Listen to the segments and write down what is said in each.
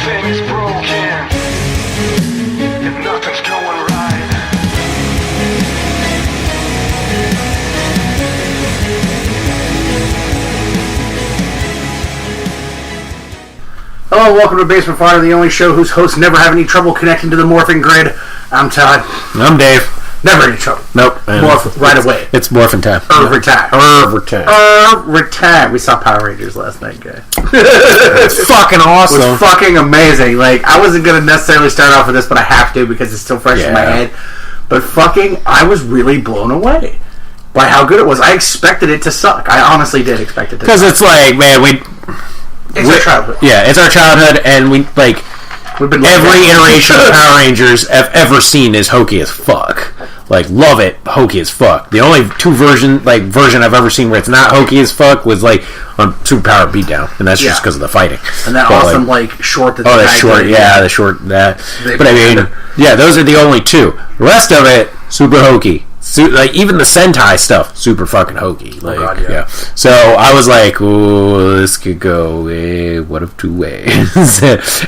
Everything's broken. If nothing's going right. Hello, welcome to Basement Fodder, the only show whose hosts never have any trouble connecting to the morphing grid. I'm Todd. I'm Dave. Never any trouble. Nope. Morph right away. It's morphin' time. Every time. Every time. We saw Power Rangers last night, guys. It's fucking awesome. It was fucking amazing. Like, I wasn't going to necessarily start off with this, but I have to because it's still fresh in my head. But fucking, I was really blown away by how good it was. I expected it to suck. I honestly did expect it to suck. Because it's like, man, It's our childhood. Yeah, it's our childhood, and we've been every iteration of Power Rangers I've ever seen is hokey as fuck. Like, love it, hokey as fuck. The only version I've ever seen where it's not hokey as fuck was like on Superpower Beatdown, and that's just because of the fighting. And that awesome short that But I mean, yeah, those are the only two. The rest of it, super hokey. Like, even the Sentai stuff, super fucking hokey. Like, God, yeah. So I was like, "Oh, this could go one of two ways."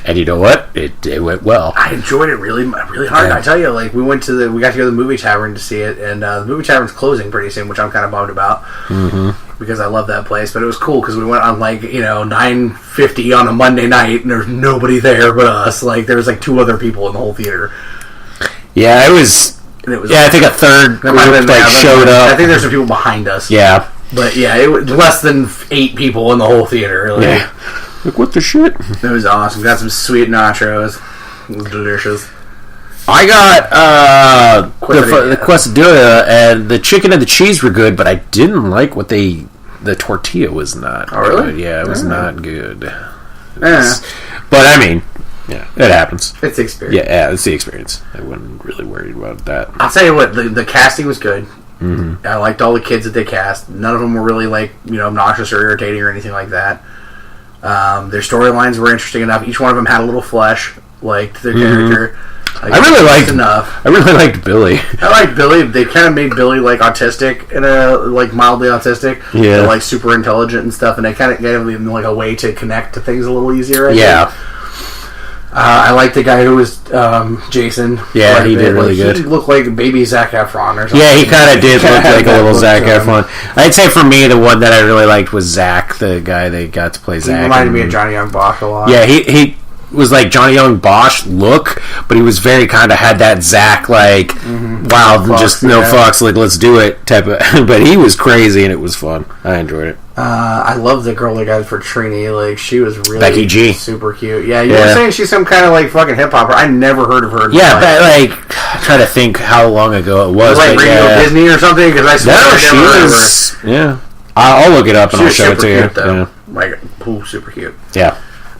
And you know what? It went well. I enjoyed it really, really hard. Yeah. I tell you, like, we got to go to the movie tavern to see it, and the movie tavern's closing pretty soon, which I'm kind of bummed about because I love that place. But it was cool because we went on 9:50 on a Monday night, and there's nobody there but us. Like, there was like two other people in the whole theater. Yeah, it was. I think a third group showed up. I think there's some people behind us. Yeah. But yeah, it was less than 8 people in the whole theater. Like, yeah. Like, what the shit? It was awesome. Got some sweet nachos. It was delicious. I got the quesadilla, and the chicken and the cheese were good, but I didn't like the tortilla was not good. Really? Yeah, it was not good. Yeah. But I mean, yeah, it happens. It's the experience. Yeah, it's the experience. I wasn't really worried about that. I'll tell you what, the casting was good. Mm-hmm. I liked all the kids that they cast. None of them were really obnoxious or irritating or anything like that. Their storylines were interesting enough. Each one of them had a little flesh, like their character. Like, I really liked Billy. I liked Billy. They kind of made Billy autistic and mildly autistic. Yeah, but, super intelligent and stuff. And they kind of gave him a way to connect to things a little easier. I think. I like the guy who was Jason. Yeah, he did really good. He looked like baby Zac Efron or something. Yeah, he kind of did look like a little Zac Efron. I'd say for me, the one that I really liked was Zach, the guy they got to play Zach. He reminded me of Johnny Young Bosch a lot. Yeah, he was like Johnny Young Bosch look, but he was very kind of had that Zach wild and just no fucks, like let's do it type of. But he was crazy and it was fun. I enjoyed it. I love the girl they got for Trini. Like, she was really Becky G. Super cute. Yeah, you were saying she's some kind of fucking hip hopper. I never heard of her. Yeah, but I'm trying to think how long ago it was. Like Radio Disney or something? Because I swear she was. Yeah, I'll look it up and I'll show it to you. Though. Yeah. Super cute. Yeah.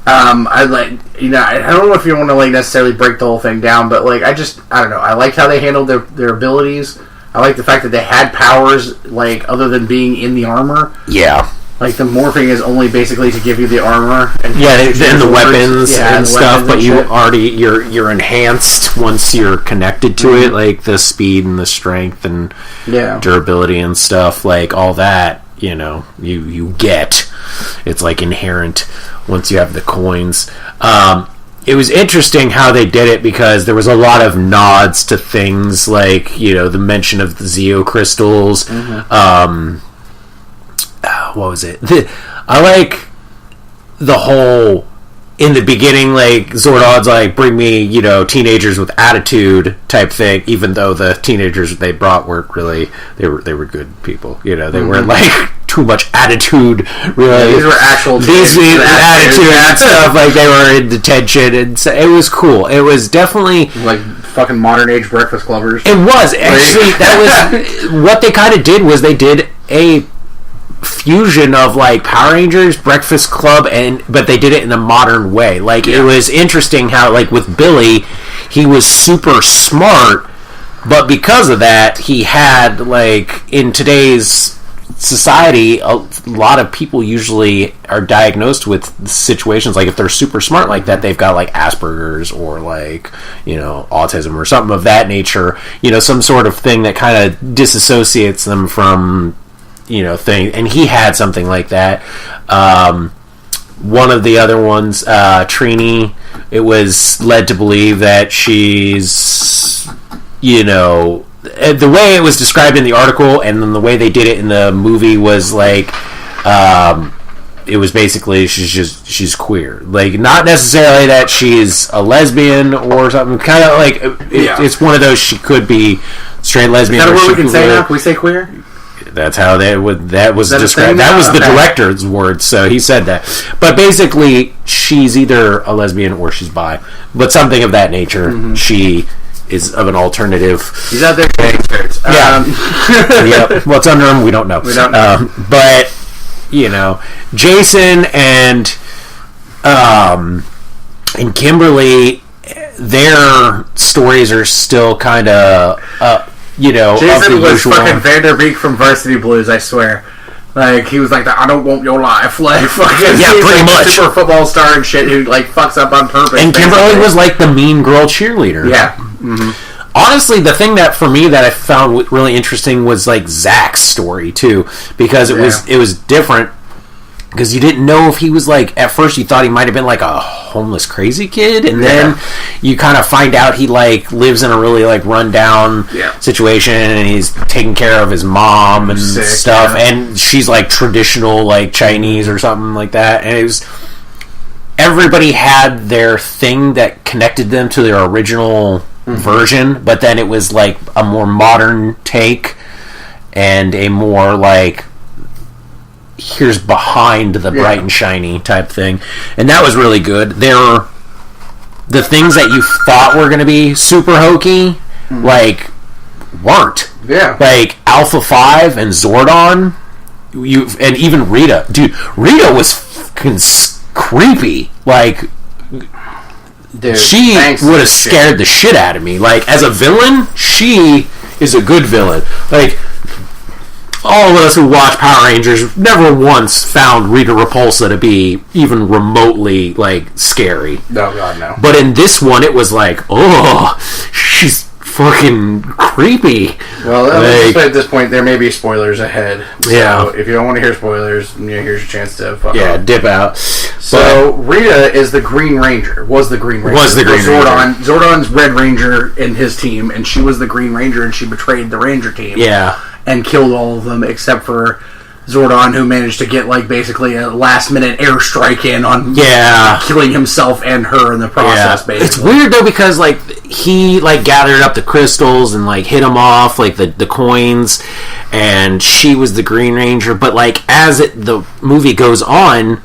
I don't know if you want to necessarily break the whole thing down, but I don't know. I liked how they handled their abilities. I like the fact that they had powers other than being in the armor. Yeah. The morphing is only basically to give you the armor and the weapons and stuff, but you're enhanced once you're connected to it, like the speed and the strength and durability and stuff, all that. You get. It's inherent once you have the coins. It was interesting how they did it because there was a lot of nods to things the mention of the Zeo crystals. What was it? I like the whole in the beginning, Zordon's bring me, teenagers with attitude type thing, even though the teenagers they brought weren't really they were good people. They weren't too much attitude, really. Yeah, these were actual attitude and stuff, they were in detention, and so it was cool. It was definitely fucking modern age Breakfast Clubbers. It was actually that was what they kind of did was they did a fusion of Power Rangers, Breakfast Club, but they did it in a modern way. It was interesting how with Billy, he was super smart, but because of that, he had in today's society, a lot of people usually are diagnosed with situations if they're super smart like that, they've got Asperger's or autism or something of that nature. Some sort of thing that kind of disassociates them from thing, and he had something like that. one of the other ones, Trini, it was led to believe that she's, the way it was described in the article and then the way they did it in the movie was like, it was basically she's queer. Like, not necessarily that she's a lesbian or something. Kind of like it's one of those, she could be straight lesbian. Is that a word we can say queer. now? Can we say queer? That's how that was described. That was the director's word, so he said that. But basically, she's either a lesbian or she's bi, but something of that nature. Mm-hmm. She is of an alternative. He's out there saying shirts. Yeah. Yep. What's under him, we don't know. We don't know. But Jason and Kimberly, their stories are still kind of Jason was fucking Vanderbeek from Varsity Blues, I swear. Like, he was like, I don't want your life. Like, fucking, yeah, pretty much. Super football star and shit who, like, fucks up on purpose. And Kimberly was like the mean girl cheerleader. Yeah. Mm-hmm. Honestly, the thing that, for me, that I found really interesting was, like, Zach's story, too. Because it was different. Because you didn't know if he was, like, at first you thought he might have been, like, a homeless crazy kid. And then you kind of find out he, like, lives in a really, like, rundown situation. And he's taking care of his mom and stuff. Yeah. And she's, like, traditional, like, Chinese or something like that. And it was... Everybody had their thing that connected them to their original version. But then it was, like, a more modern take. And a more, like... here's behind the bright and shiny type thing, and that was really good. The things that you thought were going to be super hokey, like, weren't. Yeah. Like Alpha 5 and Zordon, and even Rita. Dude, Rita was fucking creepy. Like, dude, she would have scared the shit out of me. Like, as a villain, she is a good villain. Like, all of us who watch Power Rangers never once found Rita Repulsa to be even remotely, like, scary. No, God, no. But in this one, it was like, oh, she's fucking creepy. Well, at this point, there may be spoilers ahead. So if you don't want to hear spoilers, here's your chance to fuck off. Dip out. So, Rita is the Green Ranger. Was the Green Ranger. Zordon's Red Ranger in his team, and she was the Green Ranger, and she betrayed the Ranger team. Yeah. And killed all of them except for Zordon, who managed to get, like, basically a last-minute airstrike in on killing himself and her in the process, basically. It's weird, though, because, like, he, like, gathered up the crystals and, like, hit them off, like, the coins, and she was the Green Ranger, but, like, as the movie goes on,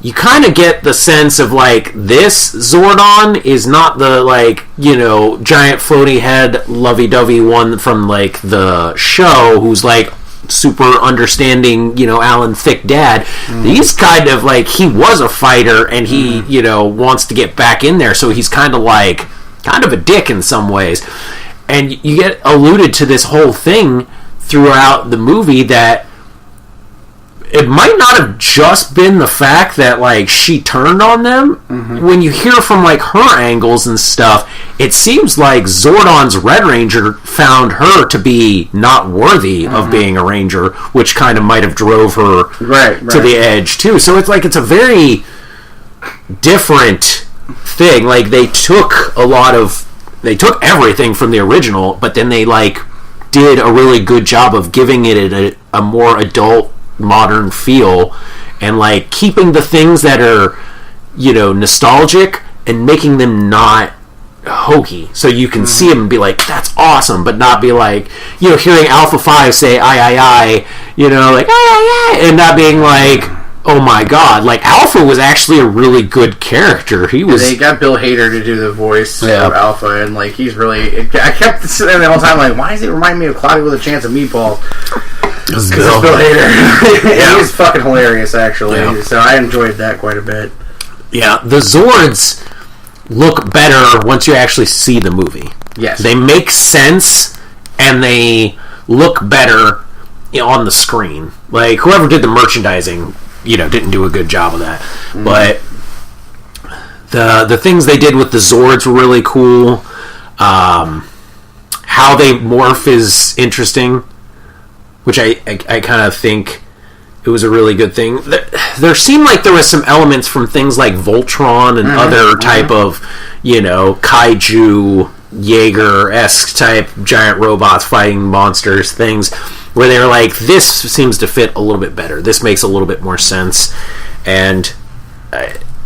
you kind of get the sense of, like, this Zordon is not the, like, giant floaty head lovey-dovey one from, like, the show who's, like, super understanding, Alan Thicke dad. He's kind of, like, he was a fighter and he, wants to get back in there, so he's kind of a dick in some ways. And you get alluded to this whole thing throughout the movie that it might not have just been the fact that, like, she turned on them. Mm-hmm. When you hear from, like, her angles and stuff, it seems like Zordon's Red Ranger found her to be not worthy of being a Ranger, which kind of might have drove her to the edge, too. So it's like, it's a very different thing. Like, they took everything from the original, but then they, like, did a really good job of giving it a more adult, modern feel, and, like, keeping the things that are nostalgic and making them not hokey, so you can see them and be like, that's awesome, but not be like, hearing Alpha 5 say I, like I, and not being like, oh my god. Like, Alpha was actually a really good character. He was. They got Bill Hader to do the voice of Alpha, and, like, he's really. I kept sitting there the whole time like, why does it remind me of Cloudy with a Chance of Meatballs? Because it's Bill Hader. He's fucking hilarious, actually. Yeah. So I enjoyed that quite a bit. Yeah, the Zords look better once you actually see the movie. Yes. They make sense, and they look better on the screen. Like, whoever did the merchandising, didn't do a good job of that. Mm-hmm. But the things they did with the Zords were really cool. How they morph is interesting, which I kind of think It was a really good thing. There seemed like there was some elements from things like Voltron and other type of, kaiju, Jaeger-esque type giant robots fighting monsters things, where they were like, this seems to fit a little bit better. This makes a little bit more sense. And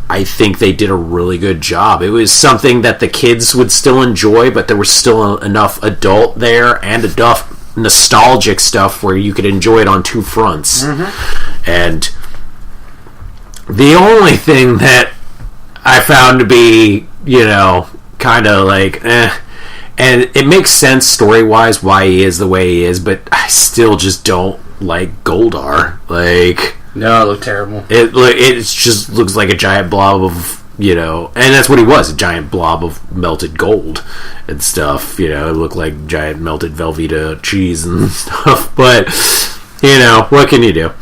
I think they did a really good job. It was something that the kids would still enjoy, but there was still enough adult there and enough nostalgic stuff where you could enjoy it on two fronts. And the only thing that I found to be, kind of like, and it makes sense story-wise why he is the way he is, but I still just don't like Goldar. Like, no, it looked terrible. It just looks like a giant blob of, and that's what he was, a giant blob of melted gold and stuff. It looked like giant melted Velveeta cheese and stuff. But, what can you do?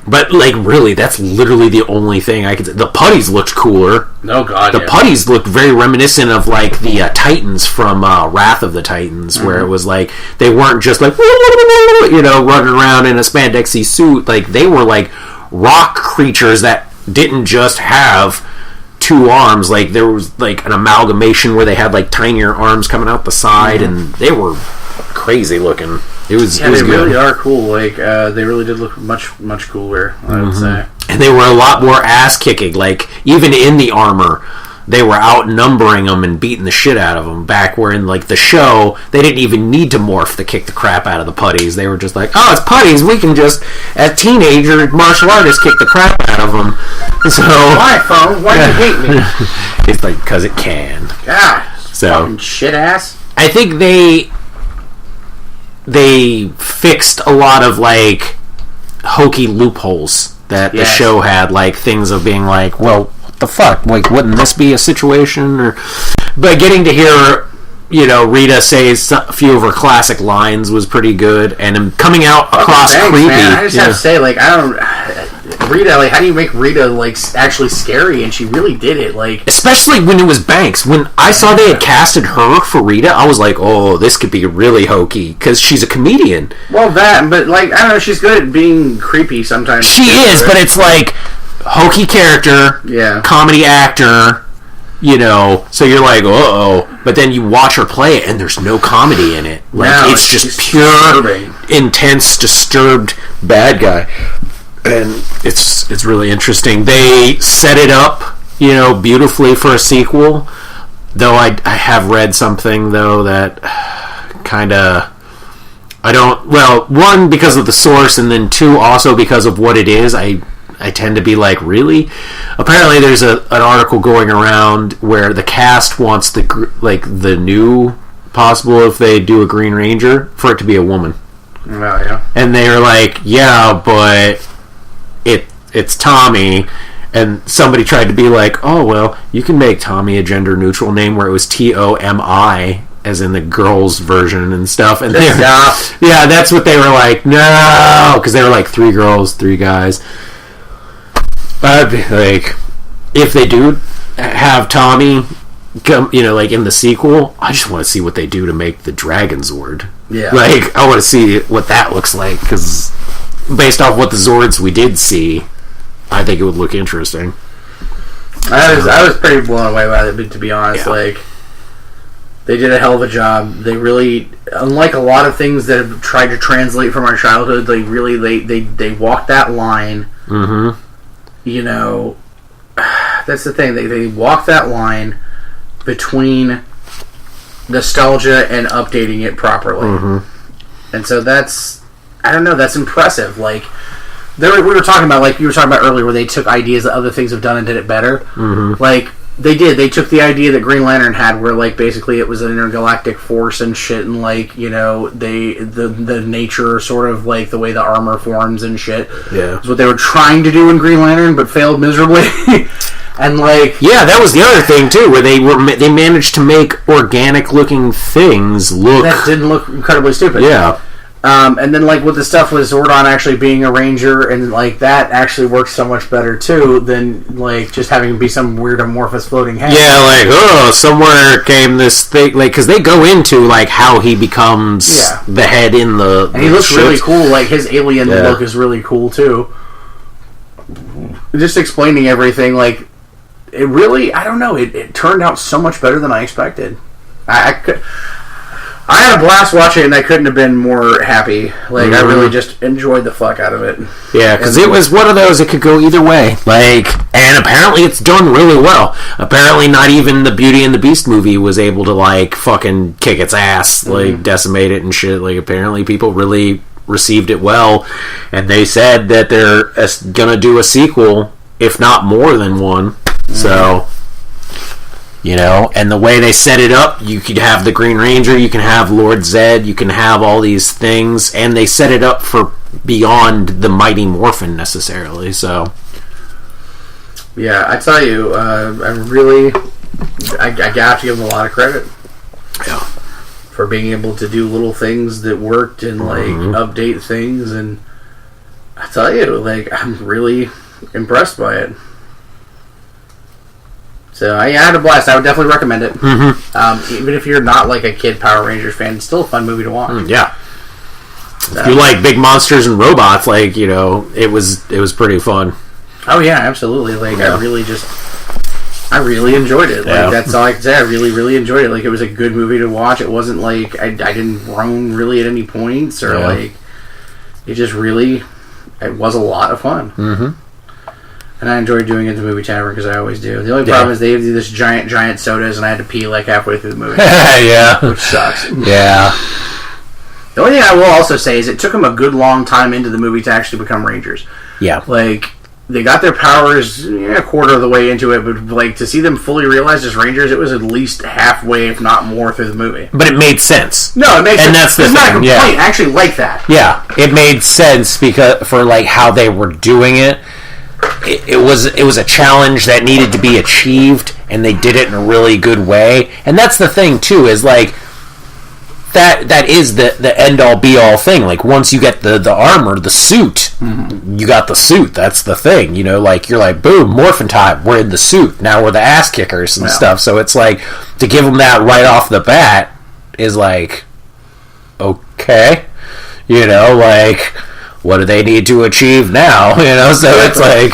But, really, that's literally the only thing I could say. The putties looked cooler. Oh, God, The putties looked very reminiscent of, the Titans from Wrath of the Titans, where it was, they weren't just, running around in a spandexy suit. They were, rock creatures that didn't just have two arms. There was, an amalgamation where they had, tinier arms coming out the side, and they were crazy looking. It was they good. really are cool. They really did look much, much cooler, I would say. And they were a lot more ass-kicking. Even in the armor, they were outnumbering them and beating the shit out of them. Back where in, the show, they didn't even need to morph to kick the crap out of the putties. They were just like, oh, it's putties. We can just, as teenager martial artists, kick the crap out of them. So, Why, phone? Why do you hate me? It's because it can. God, So, fucking shit ass. I think they fixed a lot of hokey loopholes that the show had, things of being well, what the fuck, wouldn't this be a situation? But getting to hear Rita say a few of her classic lines was pretty good, and coming out across creepy. Man. I just have to say, I don't. Rita, how do you make Rita actually scary? And she really did it. Especially when it was Banks. When I saw they had casted her for Rita, I was like, oh, this could be really hokey because she's a comedian. Well, but I don't know, she's good at being creepy sometimes. She is, but it's hokey character, comedy actor. So you're like, uh-oh. But then you watch her play it, and there's no comedy in it. It's just pure, disturbing. Intense, disturbed bad guy. And it's really interesting. They set it up, beautifully for a sequel. Though I have read something, though, that kind of... I don't... Well, one, because of the source, and then two, also because of what it is, I tend to be really? Apparently there's an article going around where the cast wants the new possible, if they do a Green Ranger, for it to be a woman. Oh, yeah. And they're yeah, but it's Tommy. And somebody tried to be oh, well, you can make Tommy a gender neutral name where it was Tomi, as in the girls version and stuff. And yeah, that's what they were no, because they were 3 girls, 3 guys. I'd be if they do have Tommy come, in the sequel, I just want to see what they do to make the Dragon Zord. Yeah. I want to see what that looks like, because based off what the Zords we did see, I think it would look interesting. I was pretty blown away by it, to be honest. Yeah. They did a hell of a job. They really, unlike a lot of things that have tried to translate from our childhood, they really, they walked that line. Mm-hmm. That's the thing. They walk that line between nostalgia and updating it properly. Mm-hmm. And so that's impressive. We were talking about, you were talking about earlier, where they took ideas that other things have done and did it better. Mm-hmm. They did. They took the idea that Green Lantern had, where basically it was an intergalactic force and shit, and the nature sort of the way the armor forms and shit. Yeah, is what they were trying to do in Green Lantern, but failed miserably. And yeah, that was the other thing too, where they managed to make organic looking things look that didn't look incredibly stupid. Yeah. And then, like, with the stuff with Zordon actually being a ranger, and, like, that actually works so much better, too, than, like, just having him be some weird amorphous floating head. Yeah, like, oh, somewhere came this thing, like, because they go into, like, how he becomes the head in the And he looks ships. really cool. Like, his alien look is really cool, too. Just explaining everything, like, it really, I don't know, it turned out so much better than I expected. I had a blast watching it, and I couldn't have been more happy. Like, I really just enjoyed the fuck out of it. Yeah, because it was one of those, it could go either way. Like, and apparently it's done really well. Apparently not even the Beauty and the Beast movie was able to, like, fucking kick its ass, like, decimate it and shit. Like, apparently people really received it well, and they said that they're gonna do a sequel, if not more than one. So... You know, and the way they set it up, you could have the Green Ranger, you can have Lord Zed, you can have all these things, and they set it up for beyond the Mighty Morphin necessarily, so... Yeah, I tell you, I got to give them a lot of credit. Yeah. For being able to do little things that worked and, like, update things, and I tell you, like, I'm really impressed by it. So, I had a blast. I would definitely recommend it. Even if you're not, like, a kid Power Rangers fan, it's still a fun movie to watch. Yeah. If you like big monsters and robots, like, you know, it was pretty fun. Oh, yeah, absolutely. Like, I really enjoyed it. Like, that's all I can say. I really, really enjoyed it. Like, it was a good movie to watch. It wasn't like I didn't groan really at any points, or, like, it just really, it was a lot of fun. And I enjoyed doing it at the movie tavern, because I always do. The only problem is they do this giant sodas, and I had to pee, like, halfway through the movie. Which sucks. Yeah. The only thing I will also say is it took them a good long time into the movie to actually become Rangers. Yeah. Like, they got their powers a quarter of the way into it, but, like, to see them fully realized as Rangers, it was at least halfway, if not more, through the movie. But it made sense. No, it makes sense. And that's the thing. Not a complaint. Yeah. I actually like that. Yeah. It made sense because for, like, how they were doing it. It was a challenge that needed to be achieved, and they did it in a really good way. And that's the thing too, is like that is the end all be all thing. Like, once you get the armor, the suit, you got the suit. That's the thing, you know. Like, you're like, boom, morphin' time. We're in the suit now. We're the ass kickers and stuff. So it's like, to give them that right off the bat is like, okay, you know, like, what do they need to achieve now? You know, so it's like,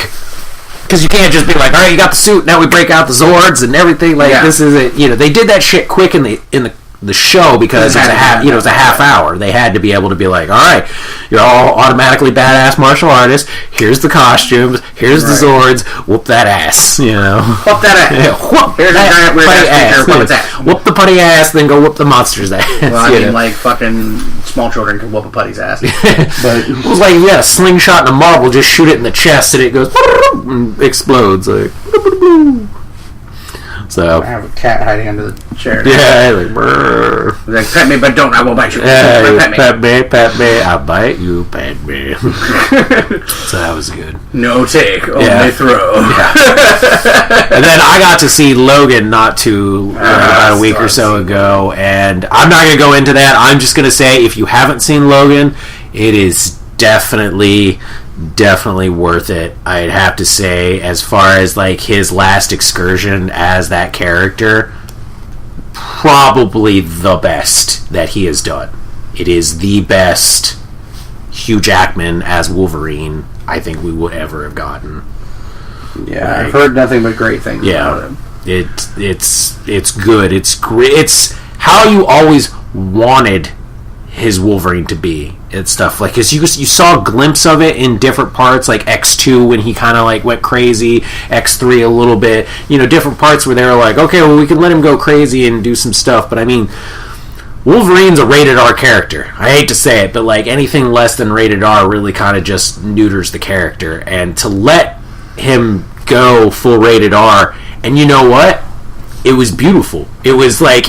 because you can't just be like, all right, you got the suit, now we break out the Zords and everything. Like, this is it. You know, they did that shit quick in the show because it was a half hour. They had to be able to be like, all right, you're all automatically badass martial artists. Here's the costumes. Here's the Zords. Whoop that ass. You know, whoop that ass. Whoop that putty ass. Whoop the putty ass, then go whoop the monster's ass. Well, I mean, like, fucking small children can whoop a putty's ass. But it was like, a slingshot and a marble, just shoot it in the chest and it goes and explodes. Like, so I have a cat hiding under the chair. Yeah, like, brrr. Like, pet me, but don't. I will bite you. Yeah, pet me. I'll bite you, pet me. So that was good. No take, only throw. Yeah. And then I got to see Logan about a week or so ago, and I'm not going to go into that. I'm just going to say, if you haven't seen Logan, it is definitely worth it. I'd have to say, as far as like his last excursion as that character, probably the best that he has done. It is the best Hugh Jackman as Wolverine I think we would ever have gotten. Yeah, I've heard nothing but great things about him. It's good. It's great. It's how you always wanted his Wolverine to be and stuff, like, because you saw a glimpse of it in different parts, like X2 when he kind of like went crazy, X3 a little bit, you know, different parts where they were like, okay, well, we can let him go crazy and do some stuff. But I mean, Wolverine's a rated R character. I hate to say it, but like anything less than rated R really kind of just neuters the character, and to let him go full rated R, and you know what, it was beautiful. It was like,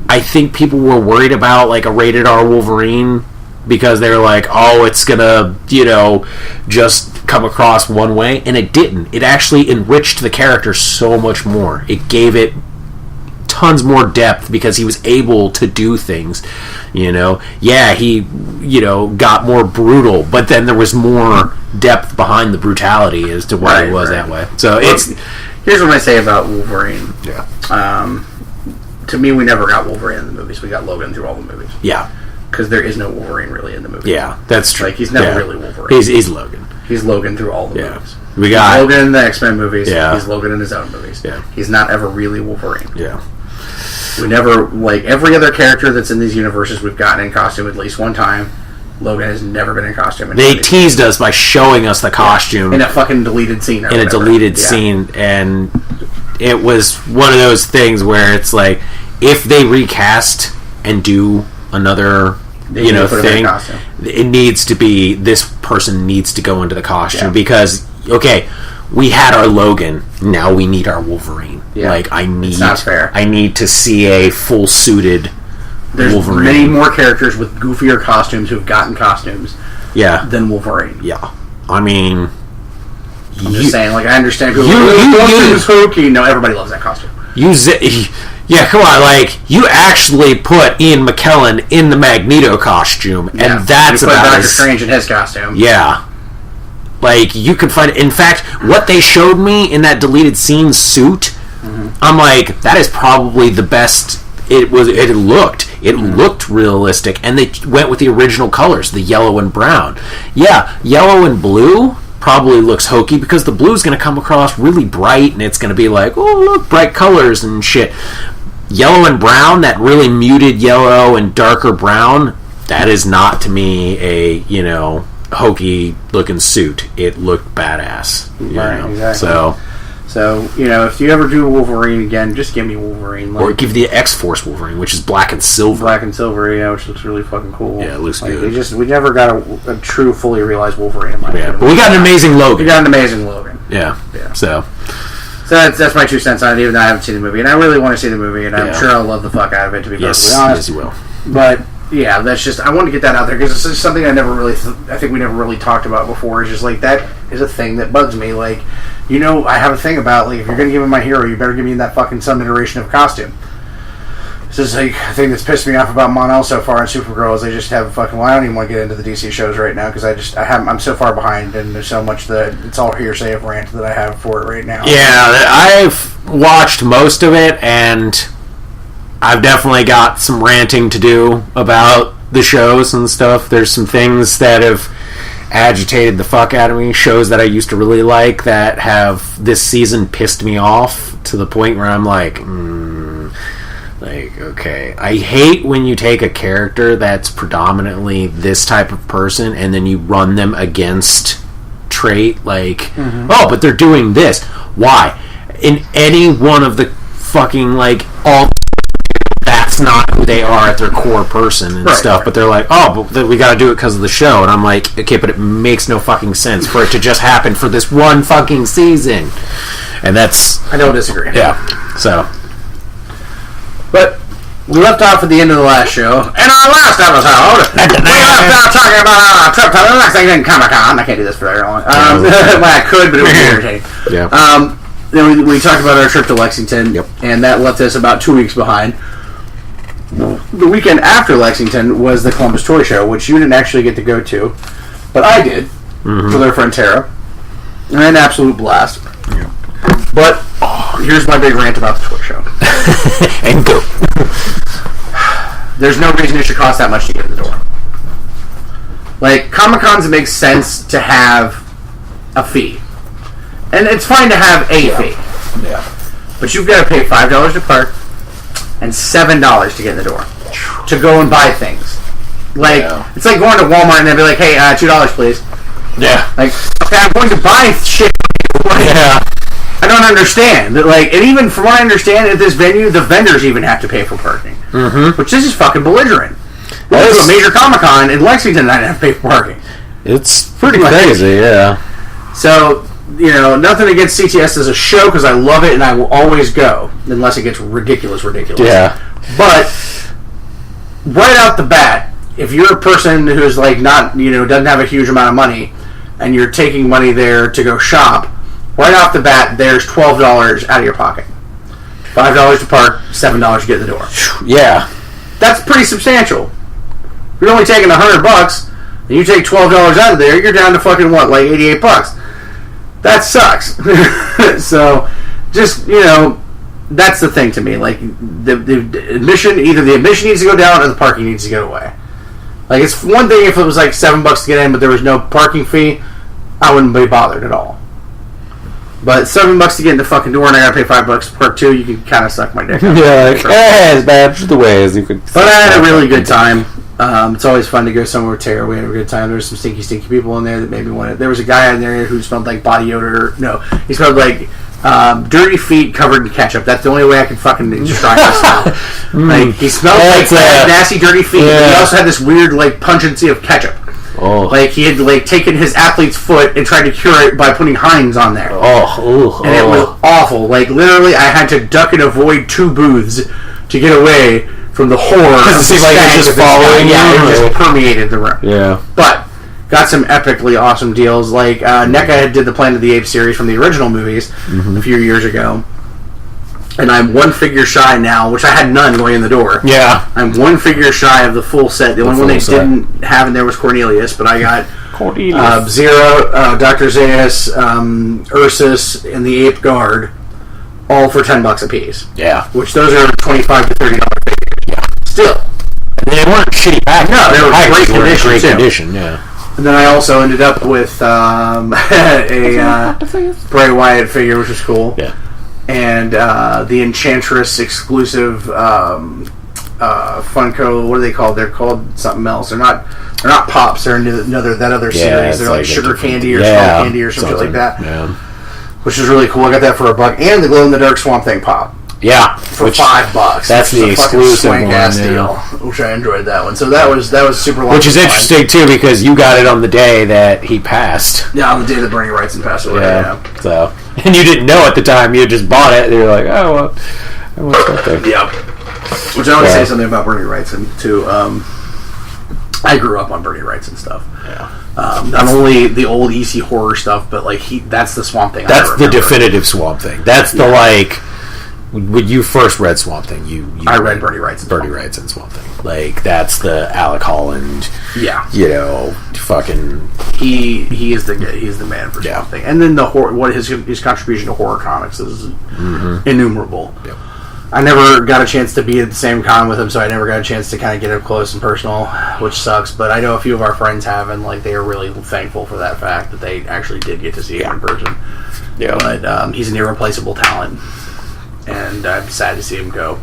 I think people were worried about like a rated R Wolverine because they were like, oh, it's gonna, you know, just come across one way, and it didn't. It actually enriched the character so much more. It gave it tons more depth because he was able to do things. Yeah, he got more brutal, but then there was more depth behind the brutality as to why he was that way. So here's what I say about Wolverine. Yeah. To me, we never got Wolverine in the movies. We got Logan through all the movies. Yeah. Because there is no Wolverine really in the movie. Yeah, that's true. Like, he's never really Wolverine. He's Logan. He's Logan through all the movies. We got he's Logan in the X-Men movies. Yeah. He's Logan in his own movies. Yeah. He's not ever really Wolverine. Yeah. We never, like, every other character that's in these universes we've gotten in costume at least one time. Logan has never been in costume. They teased us by showing us the costume in a fucking deleted scene. In a deleted scene, and it was one of those things where it's like, if they recast and do another, thing, it needs to be, this person needs to go into the costume because, okay, we had our Logan, now we need our Wolverine. Yeah. Like, it's not fair. I need to see a full suited. There's Wolverine. many more characters with goofier costumes who've gotten costumes than Wolverine. Yeah. I mean, I'm just saying, like, I understand people costume's hokey. No, everybody loves that costume. Yeah, come on, like, you actually put Ian McKellen in the Magneto costume, and that's you put about Doctor Strange in his costume. Yeah. Like, you could find... In fact, what they showed me in that deleted scene suit, I'm like, that is probably the best... It looked realistic, and they went with the original colors, the yellow and brown. Yeah, yellow and blue probably looks hokey because the blue is going to come across really bright, and it's going to be like, oh, look, bright colors and shit. Yellow and brown, that really muted yellow and darker brown, that is not, to me, a, hokey looking suit. It looked badass. Exactly. So, if you ever do Wolverine again, just give me Wolverine. Or give the X-Force Wolverine, which is black and silver. Black and silver, yeah, which looks really fucking cool. Yeah, it looks good. We never got a true, fully realized Wolverine in my opinion. But we got an amazing Logan. We got an amazing Logan. Yeah. So that's my 2 cents on it, even though I haven't seen the movie. And I really want to see the movie, and I'm sure I'll love the fuck out of it, to be perfectly honest. Yes, you will. But... yeah, that's just... I wanted to get that out there, because it's just something I think we never really talked about before. It's just, like, that is a thing that bugs me. Like, I have a thing about, like, if you're going to give me my hero, you better give me that fucking some iteration of costume. This is, like, a thing that's pissed me off about Mon-El so far, and Supergirl is they just have fucking... Well, I don't even want to get into the DC shows right now, because I'm so far behind, and there's so much that... It's all hearsay of rant that I have for it right now. Yeah, I've watched most of it, and... I've definitely got some ranting to do about the shows and stuff. There's some things that have agitated the fuck out of me. Shows that I used to really like that have this season pissed me off to the point where I'm like, okay. I hate when you take a character that's predominantly this type of person and then you run them against trait, like, oh, but they're doing this. Why? In any one of the fucking, like, all... That's not who they are at their core person and stuff, but they're like, oh, but we gotta do it because of the show, and I'm like, okay, but it makes no fucking sense for it to just happen for this one fucking season, and that's... I don't disagree. Yeah, so... But we left off at the end of the last show, in our last episode, we left off talking about our trip to the Lexington Comic-Con. I can't do this for very long. Well, I could, but it would be irritating. Yeah. Then we talked about our trip to Lexington, and that left us about 2 weeks behind. The weekend after Lexington was the Columbus Toy Show, which you didn't actually get to go to, but I did, with our friend Tara. And I had an absolute blast. Yeah. But here's my big rant about the toy show. And go. There's no reason it should cost that much to get in the door. Like, Comic-Cons, it makes sense to have a fee. And it's fine to have a fee. Yeah. But you've got to pay $5 to park and $7 to get in the door to go and buy things. Like, it's like going to Walmart and they'll be like, hey, $2 please. Yeah. Like, okay, I'm going to buy shit. Yeah. I don't understand. Like, and even from what I understand, at this venue, the vendors even have to pay for parking. Which this is fucking belligerent. This is a major Comic-Con in Lexington, I didn't have to pay for parking. It's pretty crazy, yeah. So, nothing against CTS as a show, because I love it and I will always go, unless it gets ridiculous. Yeah. But, right out the bat, if you're a person who's like not, doesn't have a huge amount of money, and you're taking money there to go shop, right off the bat, there's $12 out of your pocket. $5 to park, $7 to get in the door. Yeah. That's pretty substantial. If you're only taking $100 and you take $12 out of there, you're down to fucking what, like $88? That sucks. So, just, that's the thing to me. Like, the admission, either the admission needs to go down or the parking needs to go away. Like, it's one thing if it was like $7 to get in, but there was no parking fee, I wouldn't be bothered at all. But $7 to get in the fucking door and I gotta pay $5 to park too, you can kind of suck my dick out. Yeah, like, it's bad the way as you could. But I had a really good time. It's always fun to go somewhere with Tara. We had a good time. There was some stinky people in there that made me want it. There was a guy in there who smelled like body odor. No, he smelled like dirty feet covered in ketchup. That's the only way I can fucking describe his smell. Like, he smelled like nasty, dirty feet. Yeah. But he also had this weird, like, pungency of ketchup. Oh. Like, he had, like, taken his athlete's foot and tried to cure it by putting Heinz on there. And it was awful. Like, literally, I had to duck and avoid 2 booths to get away from the horror. Because it seemed like it was just following you. Yeah, it just permeated the room. Yeah. But got some epically awesome deals. Like, NECA did the Planet of the Apes series from the original movies a few years ago. And I'm 1 figure shy now, which I had none going in the door. Yeah. I'm 1 figure shy of the full set. The only one they didn't have in there was Cornelius, but I got Zero, Dr. Zaius, Ursus, and the Ape Guard, all for $10 a piece. Yeah. Which those are $25 to $30 figures. Yeah. Still. And they weren't shitty back. No, they were great condition, yeah. And then I also ended up with a Bray Wyatt figure, which was cool. Yeah. And the Enchantress exclusive Funko. What are they called? They're called something else. They're not Pops. They're that other series. They're like Sugar Candy or Skull Candy or something like that. Yeah. Which is really cool. I got that for $1, and the glow in the dark Swamp Thing Pop. Yeah, for $5. That's the exclusive one. Deal, which I enjoyed that one. So that was super. Which is interesting too, because you got it on the day that he passed. Yeah, on the day that Bernie Wrightson passed away. Yeah. So, and you didn't know at the time. You just bought it. And you're like, oh well, I want that. Yeah. Which I want to say something about Bernie Wrightson too. I grew up on Bernie Wrightson stuff. Yeah. Not only the old EC horror stuff, but like that's the Swamp Thing. That's the definitive Swamp Thing. That's the like. When you first read Swamp Thing, I read Bernie Wrightson Swamp Thing. Like, that's the Alec Holland. Yeah. Fucking. He is the man for Swamp Thing. And then the horror. His contribution to horror comics is innumerable. Yep. I never got a chance to be at the same con with him, so I never got a chance to kind of get up close and personal, which sucks. But I know a few of our friends have, and like they are really thankful for that fact that they actually did get to see him in person. Yeah. But he's an irreplaceable talent. And I'm sad to see him go.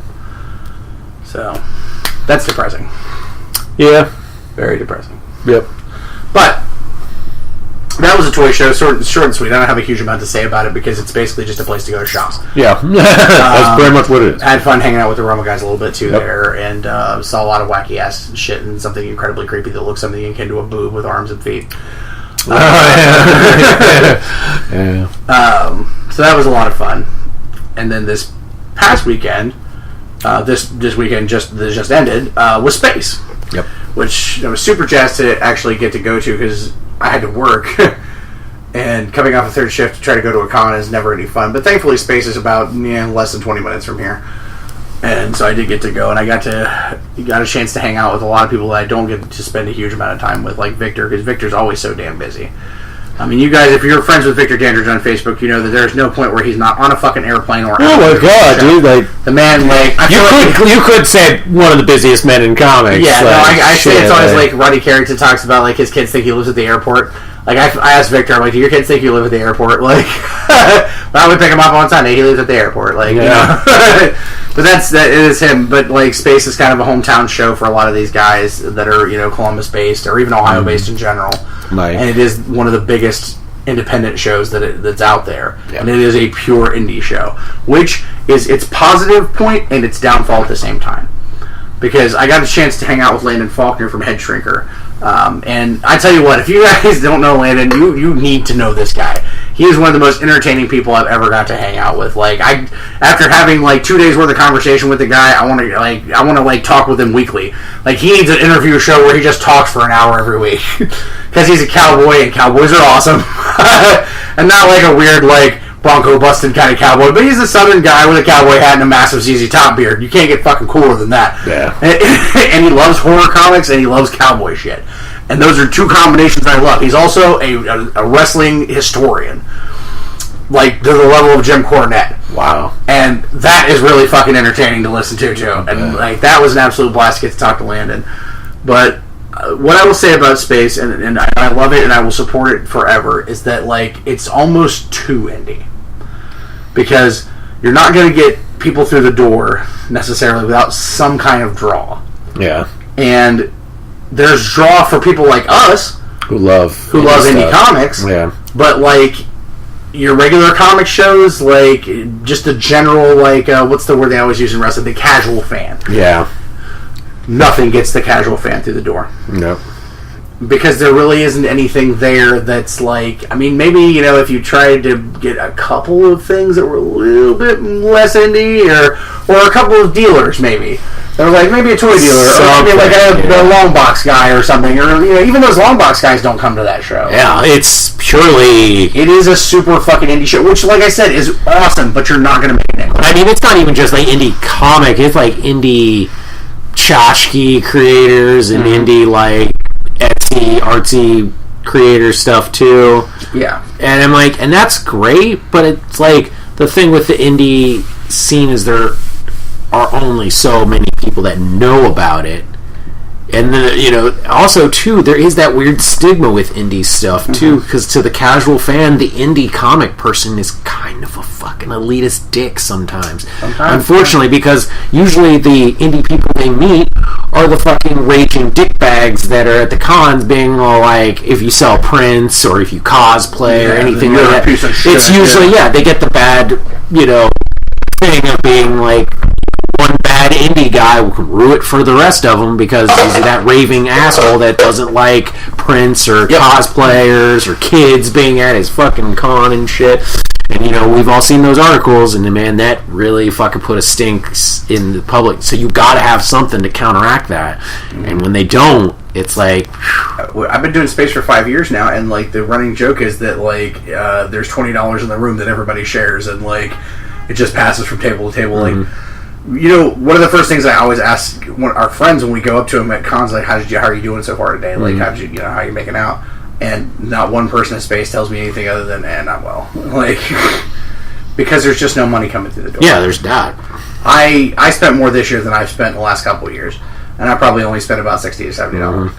So, that's depressing. Yeah. Very depressing. Yep. But, that was a toy show, short and sweet. I don't have a huge amount to say about it because it's basically just a place to go to shop. Yeah. That's pretty much what it is. I had fun hanging out with the Roma guys a little bit too there, and saw a lot of wacky ass shit and something incredibly creepy that looks something akin to a boob with arms and feet. So that was a lot of fun. And then this past weekend, this weekend that just ended, was Space. Yep. Which I was super jazzed to actually get to go to because I had to work. And coming off a third shift to try to go to a con is never any fun. But thankfully Space is about less than 20 minutes from here. And so I did get to go, and I got a chance to hang out with a lot of people that I don't get to spend a huge amount of time with, like Victor, because Victor's always so damn busy. I mean, you guys, if you're friends with Victor Dandridge on Facebook, you know that there's no point where he's not on a fucking airplane or. Oh my god, dude! Like the man, like you could say one of the busiest men in comics. Yeah, I say it's always like Roddy Carrington talks about like his kids think he lives at the airport. Like I asked Victor, I'm like, do your kids think you live at the airport? Like, I would pick him up on Sunday. He lives at the airport. Like, yeah. But it is him. But like, Space is kind of a hometown show for a lot of these guys that are Columbus based or even Ohio based in general. Nice. And it is one of the biggest independent shows that's out there, yep. And it is a pure indie show, which is its positive point and its downfall at the same time. Because I got a chance to hang out with Landon Faulkner from Head Shrinker, and I tell you what, if you guys don't know Landon, you need to know this guy. He is one of the most entertaining people I've ever got to hang out with. Like after having like 2 days worth of conversation with the guy, I want to talk with him weekly. Like he needs an interview show where he just talks for an hour every week because he's a cowboy and cowboys are awesome, and not like a weird like bronco busted kind of cowboy, but he's a southern guy with a cowboy hat and a massive ZZ Top beard. You can't get fucking cooler than that. Yeah. And he loves horror comics and he loves cowboy shit. And those are two combinations I love. He's also a wrestling historian. Like, to the level of Jim Cornette. Wow. And that is really fucking entertaining to listen to, too. And, like, that was an absolute blast to get to talk to Landon. But what I will say about Space, and I love it and I will support it forever, is that, like, it's almost too indie. Because you're not going to get people through the door, necessarily, without some kind of draw. Yeah. And there's draw for people like us, who love indie comics. Yeah. But, like, your regular comic shows, like, just a general, like, what's the word they always use in wrestling? The casual fan. Yeah. Nothing gets the casual fan through the door. No. Because there really isn't anything there that's like, I mean, maybe, you know, if you tried to get a couple of things that were a little bit less indie, or a couple of dealers, maybe. They were like, maybe a toy dealer, or maybe like a long box guy or something, or, you know, even those long box guys don't come to that show. Yeah, it's purely... It is a super fucking indie show, which, like I said, is awesome, but you're not going to make it. I mean, it's not even just like indie comic, it's like indie tchotchke creators and indie, like, Etsy, artsy creator stuff, too. Yeah. And I'm like, and that's great, but it's like, the thing with the indie scene is there are only so many people that know about it. And then, you know, also, too, there is that weird stigma with indie stuff, too, because to the casual fan, the indie comic person is kind of a fucking elitist dick sometimes. Unfortunately, because usually the indie people they meet are the fucking raging dickbags that are at the cons being all like, if you sell prints or if you cosplay or anything like that. It's usually, they get the bad, you know, thing of being like, one bad indie guy will ruin it for the rest of them because he's that raving asshole that doesn't like prints or cosplayers or kids being at his fucking con and shit. And, you know, we've all seen those articles, and, man, that really fucking put a stink in the public. So you gotta have something to counteract that. And when they don't, it's like... I've been doing Space for 5 years now, and, like, the running joke is that, like, there's $20 in the room that everybody shares, and, like, it just passes from table to table, like... You know, one of the first things I always ask our friends when we go up to them at cons, like, how are you doing so far today? Like, how are you making out? And not one person in Space tells me anything other than, not well. Like, because there's just no money coming through the door. Yeah, there's that. I spent more this year than I've spent in the last couple of years, and I probably only spent about $60 to $70.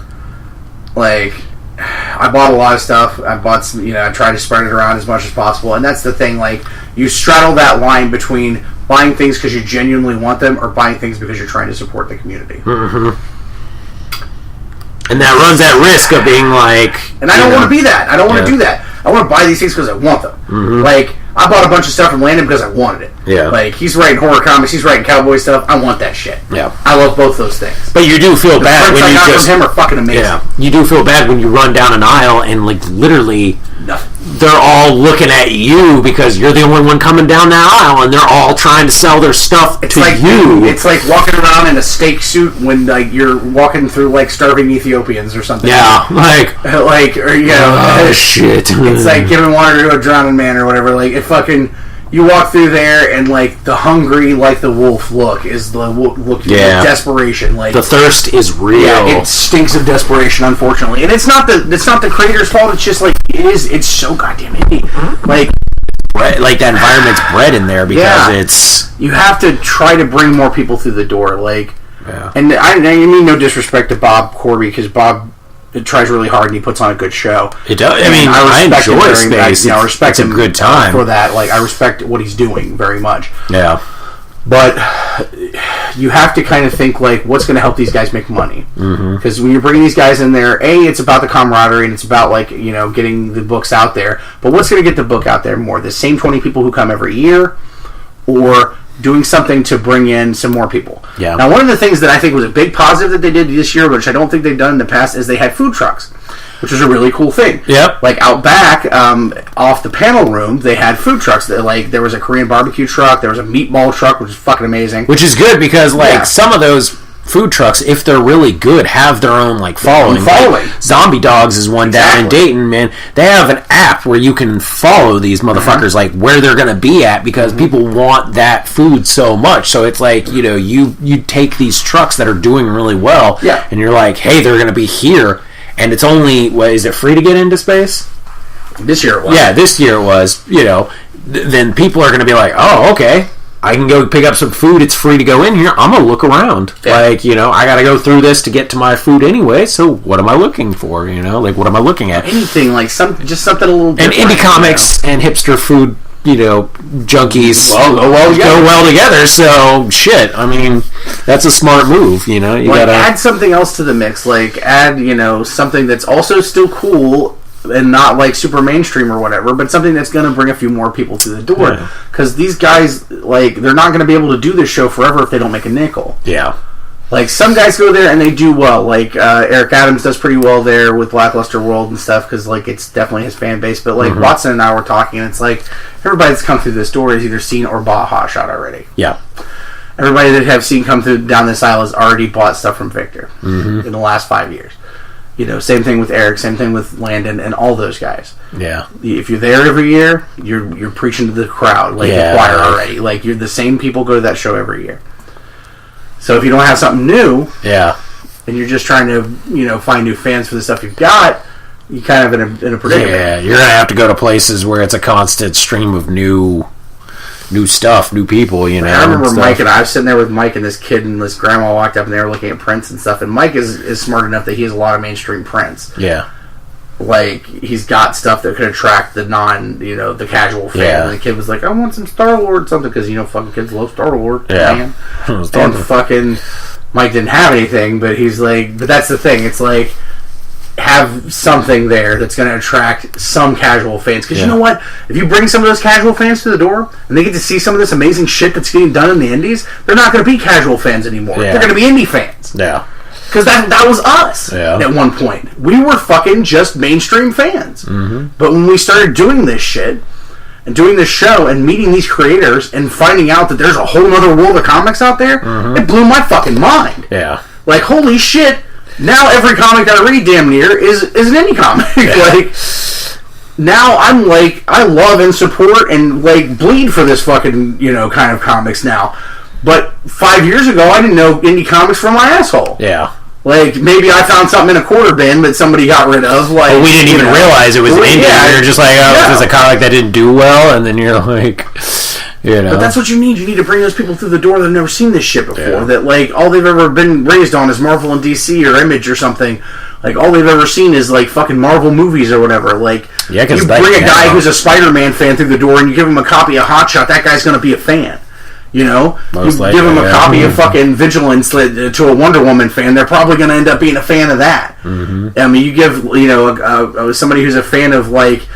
Like, I bought a lot of stuff. I bought some, you know, I tried to spread it around as much as possible, and that's the thing. Like, you straddle that line between buying things because you genuinely want them or buying things because you're trying to support the community. And that runs that risk of being like... And I don't want to be that. I don't want to do that. I want to buy these things because I want them. Like, I bought a bunch of stuff from Landon because I wanted it. Yeah. Like, he's writing horror comics, he's writing cowboy stuff. I want that shit. Yeah. I love both those things. But you do feel bad when I you got just... from him are fucking amazing. Yeah. You do feel bad when you run down an aisle and, like, literally... Nothing. They're all looking at you because you're the only one coming down that aisle, and they're all trying to sell their stuff to you. It's like walking around in a steak suit when, like, you're walking through, like, starving Ethiopians or something. Yeah, like or, you know, shit. It's like giving water to a drowning man or whatever. Like, it fucking, you walk through there and, like, the hungry, like the wolf look is the look of desperation. Like, the thirst is real. Yeah, it stinks of desperation, unfortunately, and it's not the creator's fault. It's just like it's so goddamn indie. Like that environment's bred in there because it's... You have to try to bring more people through the door. Like, and I mean no disrespect to Bob Corby, because Bob tries really hard and he puts on a good show. It does. I mean, I enjoy Space. I respect him. It's a good time for that. Like, I respect what he's doing very much. Yeah. But you have to kind of think, like, what's going to help these guys make money? Because when you're bringing these guys in there, it's about the camaraderie and it's about, like, you know, getting the books out there. But what's going to get the book out there more? The same 20 people who come every year, or doing something to bring in some more people? Yeah. Now, one of the things that I think was a big positive that they did this year, which I don't think they've done in the past, is they had food trucks, which was a really cool thing. Yep. Like, out back, off the panel room, they had food trucks. That, like, there was a Korean barbecue truck, there was a meatball truck, which is fucking amazing. Which is good because, like, some of those food trucks, if they're really good, have their own like following. Like, Zombie Dogs is one down in Dayton, man. They have an app where you can follow these motherfuckers, like where they're gonna be at, because people want that food so much. So it's like, you know, you take these trucks that are doing really well, and you're like, hey, they're gonna be here, and it's only, is it free to get into space? This year it was. Yeah, this year it was. You know, then people are gonna be like, oh, okay, I can go pick up some food. It's free to go in here. I'm going to look around. Yeah. Like, you know, I got to go through this to get to my food anyway, so what am I looking for, you know? Like, what am I looking at? Anything, like, just something a little different. And indie comics and hipster food, you know, junkies go well together, so shit. I mean, that's a smart move, you know? You like, gotta add something else to the mix. Like, add, you know, something that's also still cool and not like super mainstream or whatever, but something that's going to bring a few more people through the door. Because these guys, like, they're not going to be able to do this show forever if they don't make a nickel. Yeah. Like, some guys go there and they do well. Like, Eric Adams does pretty well there with Lackluster World and stuff, because, like, it's definitely his fan base. But, like, Watson and I were talking, and it's like, everybody that's come through this door has either seen or bought Hot Shot already. Yeah. Everybody that have seen come through down this aisle has already bought stuff from Victor in the last 5 years. You know, same thing with Eric, same thing with Landon, and all those guys. Yeah. If you're there every year, you're preaching to the crowd, like the choir already. Like, you're the same people go to that show every year. So if you don't have something new, and you're just trying to, you know, find new fans for the stuff you've got, you're kind of in a predicament. Yeah, you're gonna have to go to places where it's a constant stream of new stuff, new people, you know. I remember Mike and I was sitting there with Mike and this kid, and this grandma walked up and they were looking at prints and stuff, and Mike is smart enough that he has a lot of mainstream prints. Yeah. Like, he's got stuff that could attract the the casual fan. Yeah. And the kid was like, I want some Star-Lord something, because, you know, fucking kids love Star-Lord. Yeah. Man. And fucking Mike didn't have anything, but he's like, but that's the thing, it's like, have something there that's going to attract some casual fans. Because you know what? If you bring some of those casual fans to the door and they get to see some of this amazing shit that's getting done in the indies, they're not going to be casual fans anymore. They're going to be indie fans. Yeah. Because that was us at one point. We were fucking just mainstream fans. But when we started doing this shit and doing this show and meeting these creators and finding out that there's a whole other world of comics out there, it blew my fucking mind. Yeah. Like, holy shit. Now every comic I read, damn near, is an indie comic. Like, now I'm like, I love and support and, like, bleed for this fucking, you know, kind of comics now. But 5 years ago, I didn't know indie comics from my asshole. Yeah. Like, maybe I found something in a quarter bin that somebody got rid of. Like, we didn't even realize it was an indie. Yeah. You're just like, oh, this is a comic that didn't do well, and then you're like, you know. But that's what you need. You need to bring those people through the door that have never seen this shit before. Yeah. That, like, all they've ever been raised on is Marvel and DC or Image or something. Like, all they've ever seen is, like, fucking Marvel movies or whatever. Like, you bring a guy who's a Spider-Man fan through the door and you give him a copy of Hot Shot, that guy's going to be a fan. You know? Most you likely, give them a copy of fucking Vigilance to a Wonder Woman fan, they're probably going to end up being a fan of that. I mean, you give, you know, somebody who's a fan of, like,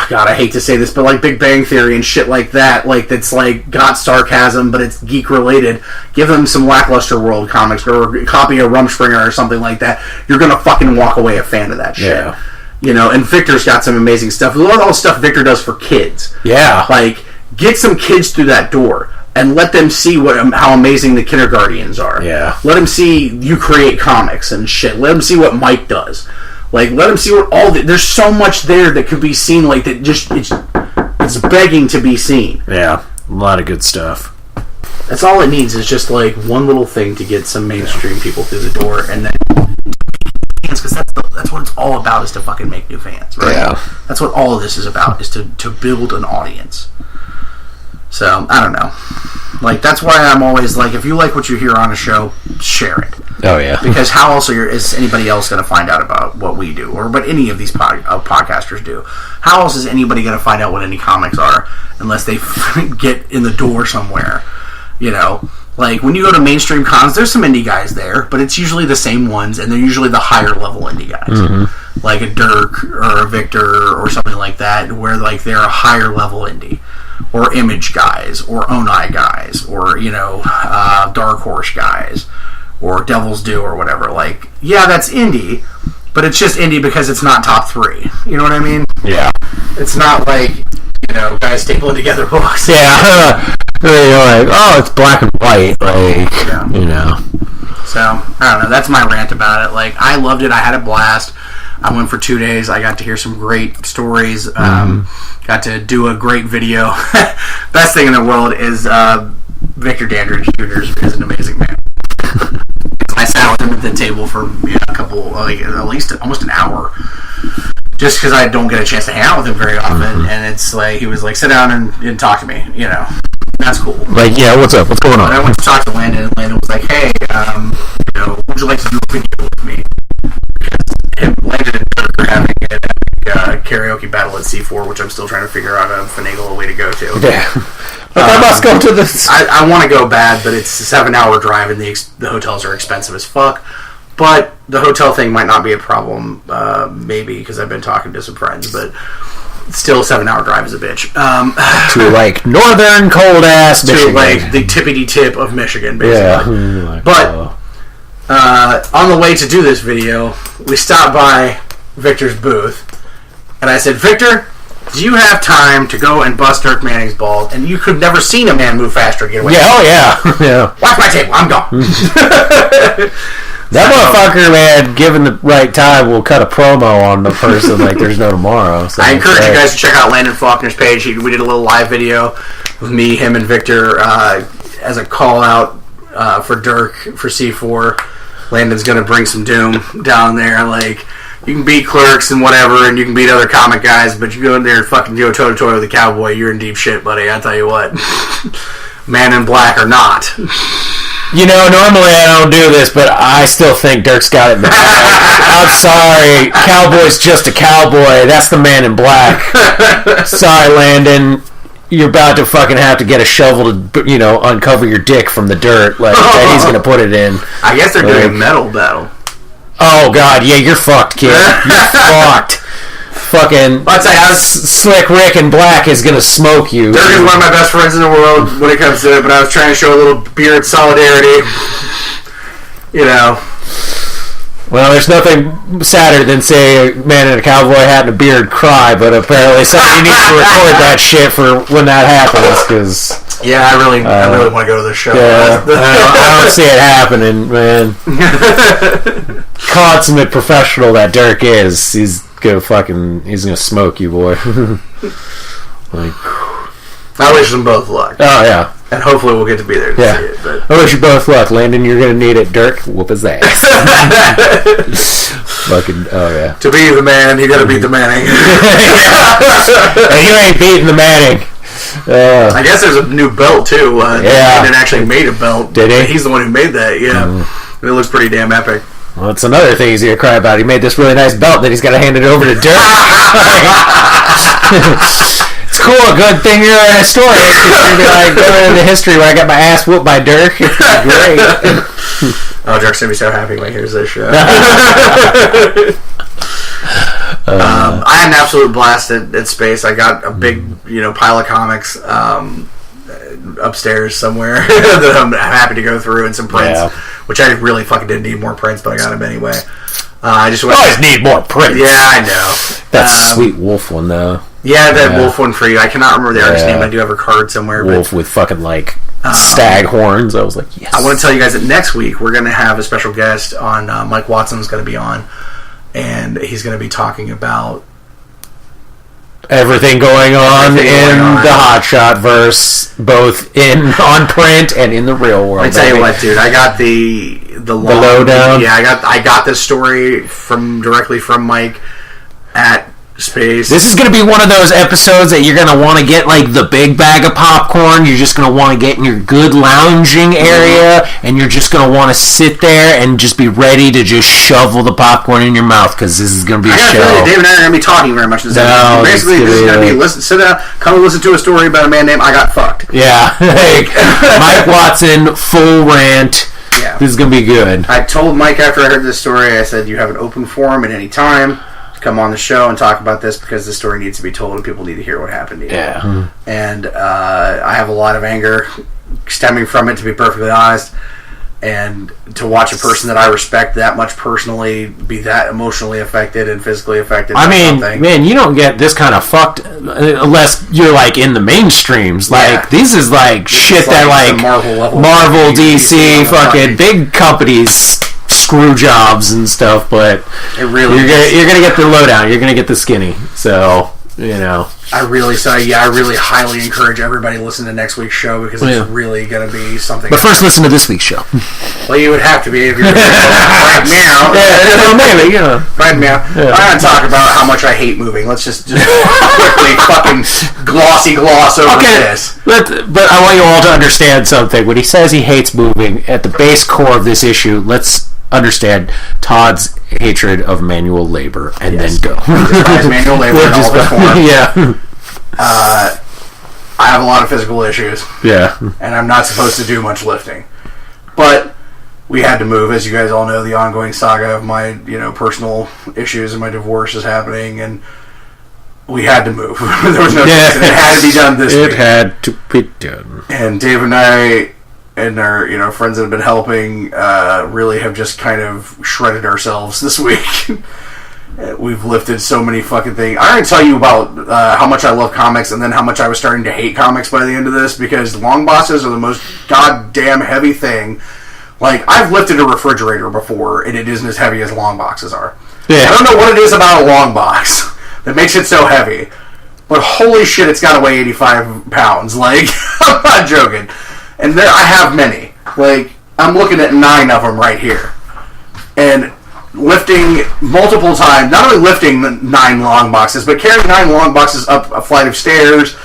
God, I hate to say this, but, like, Big Bang Theory and shit like that, like, that's, like, got sarcasm, but it's geek-related, give them some Lackluster World comics or a copy of Rumspringa or something like that, you're going to fucking walk away a fan of that shit. Yeah. You know, and Victor's got some amazing stuff. All the stuff Victor does for kids. Yeah. Like, get some kids through that door. And let them see how amazing the Kindergartens are. Yeah. Let them see you create comics and shit. Let them see what Mike does. Like, let them see what there's so much there that could be seen. Like, that just it's begging to be seen. Yeah, a lot of good stuff. That's all it needs is just like one little thing to get some mainstream people through the door, and then because that's what it's all about, is to fucking make new fans, right? Yeah. That's what all of this is about, is to build an audience. So, I don't know. Like, that's why I'm always like, if you like what you hear on a show, share it. Oh, yeah. Because how else is anybody else going to find out about what we do, or what any of these podcasters do? How else is anybody going to find out what indie comics are unless they get in the door somewhere? You know? Like, when you go to mainstream cons, there's some indie guys there, but it's usually the same ones, and they're usually the higher level indie guys. Like a Dirk or a Victor or something like that, where, like, they're a higher level indie. Or Image guys, or Onai guys, or, you know, Dark Horse guys, or Devil's Due, or whatever. Like, yeah, that's indie, but it's just indie because it's not top 3. You know what I mean? Yeah. It's not like, you know, guys stapling together books. Yeah. You're like, oh, it's black and white. Like, you know. So, I don't know. That's my rant about it. Like, I loved it. I had a blast. I went for 2 days. I got to hear some great stories. Got to do a great video. Best thing in the world is Victor Dandridge Jr. is an amazing man. I sat with him at the table for a couple, like at least almost an hour, just because I don't get a chance to hang out with him very often. And it's like he was like, sit down and talk to me. You know, that's cool. Like, yeah, what's up? What's going on? And I went to talk to Landon, and Landon was like, hey, would you like to do a video with me? Because Landon and Dirk are having a karaoke battle at C4, which I'm still trying to figure out a finagle a way to go to. Yeah. I must go to this. I want to go bad, but it's a 7-hour drive, and the hotels are expensive as fuck. But the hotel thing might not be a problem, maybe, because I've been talking to some friends, but still, 7-hour drive is a bitch. To, like, northern cold-ass Michigan. To, like, the tippity-tip of Michigan, basically. Yeah. But on the way to do this video, we stopped by Victor's booth, and I said, Victor, do you have time to go and bust Dirk Manning's balls? And you could never seen a man move faster and get away. Yeah, oh yeah. Yeah. Watch my table, I'm gone. That motherfucker, man, given the right time, will cut a promo on the person like there's no tomorrow. So I encourage you guys to check out Landon Faulkner's page. We did a little live video with me, him, and Victor as a call out for Dirk for C4. Landon's going to bring some doom down there. Like, you can beat Clerks and whatever, and you can beat other comic guys, but you go in there and fucking go toe-to-toe with the Cowboy, you're in deep shit, buddy. I tell you what. Man in Black or not. You know, normally I don't do this, but I still think Dirk's got it in the bag. I'm sorry. Cowboy's just a cowboy. That's the Man in Black. Sorry, Landon. You're about to fucking have to get a shovel to, uncover your dick from the dirt that he's going to put it in. I guess they're doing a metal battle. Oh, God. Yeah, you're fucked, kid. You're fucked. Fucking Slick Rick and Black is going to smoke you. Dirk is one of my best friends in the world when it comes to it, but I was trying to show a little beard solidarity. Well, there's nothing sadder than, say, a man in a cowboy hat and a beard cry, but apparently somebody needs to record that shit for when that happens, because... Yeah, I really want to go to this show. Yeah, I don't see it happening, man. Consummate professional that Dirk is. He's gonna smoke you, boy. I wish them both luck. Oh, yeah. And hopefully we'll get to be there to see it. But. I wish you both luck, Landon. You're gonna need it. Dirk, whoop his ass. Oh, yeah. To be the man, you gotta beat the Manning. And you ain't beating the Manning. I guess there's a new belt too. Landon actually made a belt. Did he? He's the one who made that. Yeah, It looks pretty damn epic. Well, it's another thing he's gonna cry about. He made this really nice belt that he's got to hand it over to Dirk. It's cool. Good thing you're a historian. You're gonna be like going into history where I got my ass whooped by Dirk. It's great. Oh, Dirk's gonna be so happy when he hears this show. I had an absolute blast at Space. I got a big, pile of comics upstairs somewhere that I'm happy to go through, and some prints, which I really fucking didn't need more prints, but I got them anyway. I just always need more prints. Yeah, I know. That Sweet Wolf one, though. Yeah, that Wolf one for you. I cannot remember the artist's name. I do have a card somewhere. Wolf with fucking stag horns. I was like, yes. I want to tell you guys that next week we're going to have a special guest on. Mike Watson's going to be on, and he's going to be talking about everything going on the Hotshot verse, both on print and in the real world. I tell you what, dude, I got the lowdown. Yeah, I got this story directly from Mike at Space. This is going to be one of those episodes that you're going to want to get the big bag of popcorn. You're just going to want to get in your good lounging area, and you're just going to want to sit there and just be ready to just shovel the popcorn in your mouth, because this is going to be a show. Dave and I are going to be talking very much this episode. Basically, this is going to be sit down, come and listen to a story about a man named I Got Fucked. Yeah. Mike Watson, full rant. Yeah. This is going to be good. I told Mike after I heard this story, I said, you have an open forum at any time. Come on the show and talk about this, because the story needs to be told and people need to hear what happened to you. Yeah. And I have a lot of anger stemming from it, to be perfectly honest. And to watch a person that I respect that much personally be that emotionally affected and physically affected. I mean, man, you don't get this kind of fucked unless you're like in the mainstreams. Like this is like shit that like Marvel, DC, fucking big companies screw jobs and stuff. But it really you're gonna get the lowdown. You're gonna get the skinny. So I really highly encourage everybody to listen to next week's show because it's really going to be something. But first, listen to this week's show. Well, you would have to be if you're right now. Right now. I'm going to talk about how much I hate moving. Let's just quickly fucking gloss over this. But I want you all to understand something. When he says he hates moving, at the base core of this issue, let's understand Todd's hatred of manual labor and then go. Manual labor in all the form. Yeah. I have a lot of physical issues. Yeah. And I'm not supposed to do much lifting. But we had to move. As you guys all know, the ongoing saga of my, personal issues and my divorce is happening, and we had to move. There was no choice. It had to be done this week. It had to be done. And Dave and I and our friends that have been helping really have just kind of shredded ourselves this week. We've lifted so many fucking things. I'm going to tell you about how much I love comics and then how much I was starting to hate comics by the end of this, because long boxes are the most goddamn heavy thing. Like, I've lifted a refrigerator before, and it isn't as heavy as long boxes are. Yeah. I don't know what it is about a long box that makes it so heavy, but holy shit, it's got to weigh 85 pounds. Like, I'm not joking. And there, I have many. Like, I'm looking at 9 of them right here. And lifting multiple times, not only lifting 9 long boxes, but carrying 9 long boxes up a flight of stairs,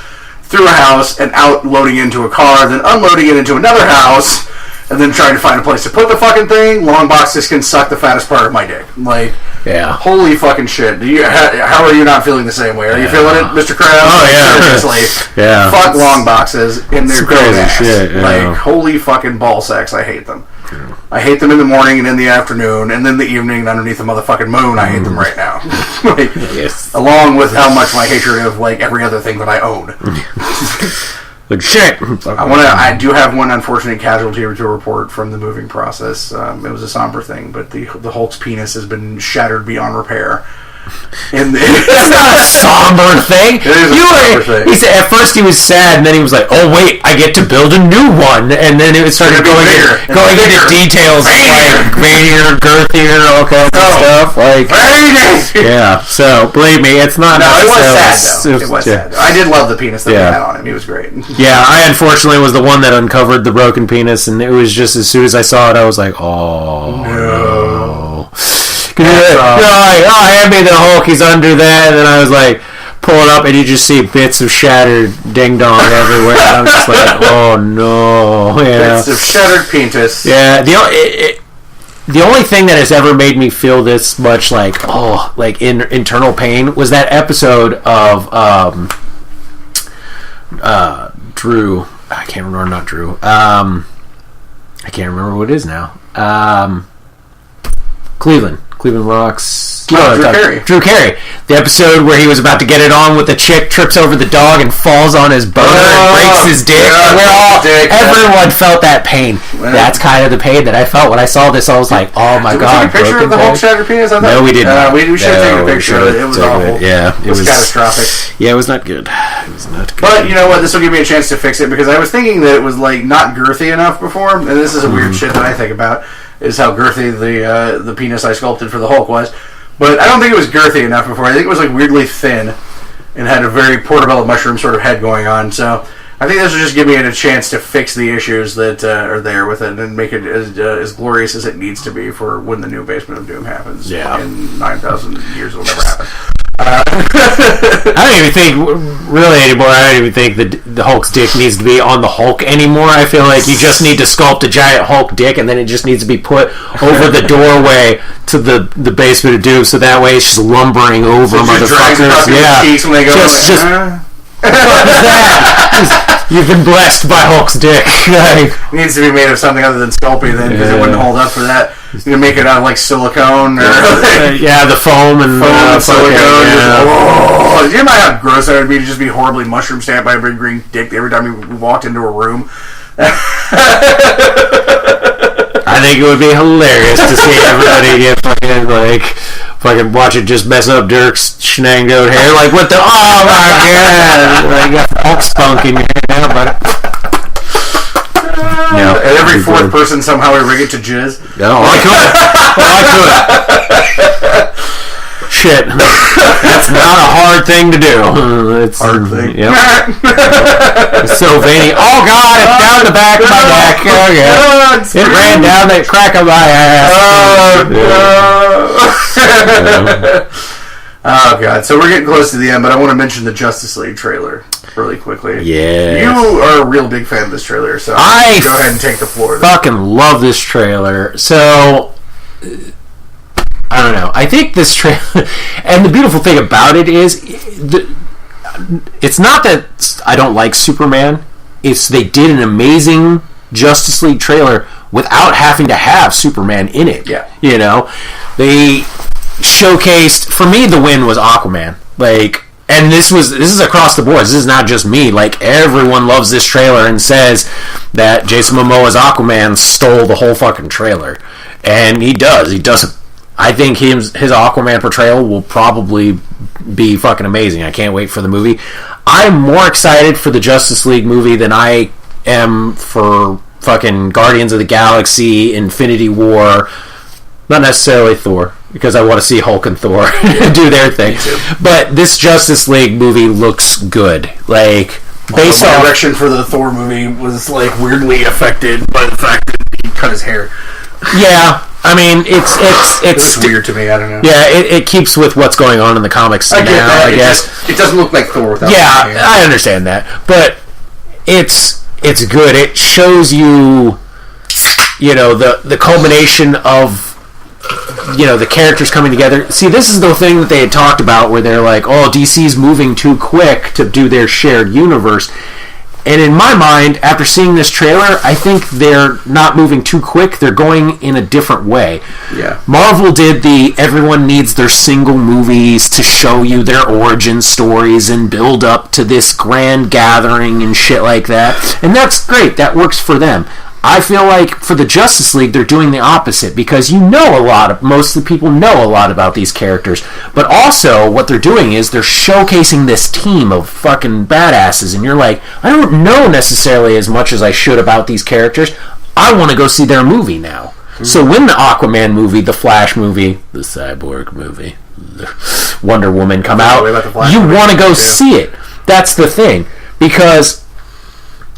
through a house, and out loading into a car, then unloading it into another house, and then trying to find a place to put the fucking thing. Long boxes can suck the fattest part of my dick. Like, holy fucking shit. How are you not feeling the same way? Are you feeling it, Mr. Krabs? Oh, yeah. Seriously. Yeah. Fuck long boxes in their crazy ass. Shit, Like, holy fucking ball sacks. I hate them. I hate them in the morning and in the afternoon, and then the evening underneath the motherfucking moon. I hate them right now. Along with how much my hatred of like every other thing that I own. But shit. I do have one unfortunate casualty to report from the moving process. It was a somber thing, but the Hulk's penis has been shattered beyond repair. And it's not a somber thing. It is a somber thing. He said at first he was sad, and then he was like, "Oh wait, I get to build a new one." And then it started going into details like veinier, girthier, all kinds of stuff. Like, yeah. So believe me, it's not. No, it was sad though. It was sad. I did love the penis that we had on him. He was great. Yeah, I unfortunately was the one that uncovered the broken penis, and it was just as soon as I saw it, I was like, "Oh no." Hand me the Hulk, he's under that, and then I was like, pull it up, and you just see bits of shattered ding dong everywhere. And I'm just like, oh no. Yeah. Bits of shattered penis. Yeah, the only thing that has ever made me feel this much like internal pain was that episode of Drew. I can't remember, not Drew. I can't remember what it is now. Cleveland Rocks. Drew Carey. The episode where he was about to get it on with the chick, trips over the dog and falls on his boner and breaks his dick. Everyone felt that pain. That's kind of the pain that I felt when I saw this. I was like, oh my god. Did we take a picture of the Hulk shattered penis? No, we didn't. We should have taken a picture of it. It was awful. Yeah, it was catastrophic. Yeah, it was not good. But you know what? This will give me a chance to fix it, because I was thinking that it was like not girthy enough before, and this is a weird shit that I think about, is how girthy the penis I sculpted for the Hulk was. But I don't think it was girthy enough before. I think it was like weirdly thin and had a very portobello mushroom sort of head going on. So I think this will just give me a chance to fix the issues that are there with it and make it as glorious as it needs to be for when the new Basement of Doom happens in 9,000 years or whatever happens. I don't even think really anymore. I don't even think the Hulk's dick needs to be on the Hulk anymore. I feel like you just need to sculpt a giant Hulk dick, and then it just needs to be put over the doorway to the Basement of Doom, so that way it's just lumbering over motherfuckers. Cheeks when they go You've been blessed by Hulk's dick. It needs to be made of something other than Sculpey then, because it wouldn't hold up for that. You make it out of like silicone or the foam and silicone. Yeah. You know how gross that would be to just be horribly mushroom stamped by a big green dick every time you walked into a room. I think it would be hilarious to see everybody get fucking watch it just mess up Dirk's shenango hair. Like, what the? Oh my god! Like, you got Hulk spunk in your hair now, but. And every fourth person somehow ever get to jizz. No, I could. Shit. That's not a hard thing to do. It's Hard thing. Yep. It's so veiny. Oh god, it's down the back of my neck. Oh yeah. It ran down the crack of my ass. Oh god. So we're getting close to the end, but I want to mention the Justice League trailer really quickly. Yeah. You are a real big fan of this trailer, so go ahead and take the floor. Fucking love this trailer. So I don't know. I think this trailer, and the beautiful thing about it is, it's not that I don't like Superman. It's they did an amazing Justice League trailer without having to have Superman in it. Yeah. You know, they showcased. For me, the win was Aquaman. Like, and this is across the board. This is not just me. Like, everyone loves this trailer and says that Jason Momoa's Aquaman stole the whole fucking trailer, and he does. He does. I think his Aquaman portrayal will probably be fucking amazing. I can't wait for the movie. I'm more excited for the Justice League movie than I am for fucking Guardians of the Galaxy, Infinity War. Not necessarily Thor, because I want to see Hulk and Thor do their thing. But this Justice League movie looks good. Like, based on direction for the Thor movie was like weirdly affected by the fact that he cut his hair. Yeah. I mean, it's weird to me. I don't know. Yeah, it keeps with what's going on in the comics now, I guess. It doesn't look like Thor without. Yeah, I understand that, but it's good. It shows you know, the culmination of, you know, the characters coming together. See, this is the thing that they had talked about, where they're like, oh, DC's moving too quick to do their shared universe. And in my mind, after seeing this trailer, I think they're not moving too quick. They're going in a different way. Yeah. Marvel did everyone needs their single movies to show you their origin stories and build up to this grand gathering and shit like that. And that's great. That works for them. I feel like for the Justice League, they're doing the opposite, because most of the people know a lot about these characters, but also what they're doing is they're showcasing this team of fucking badasses, and you're like, I don't know necessarily as much as I should about these characters. I want to go see their movie now. Mm-hmm. So when the Aquaman movie, the Flash movie, the Cyborg movie, the Wonder Woman come out, you want to go see it. That's the thing, because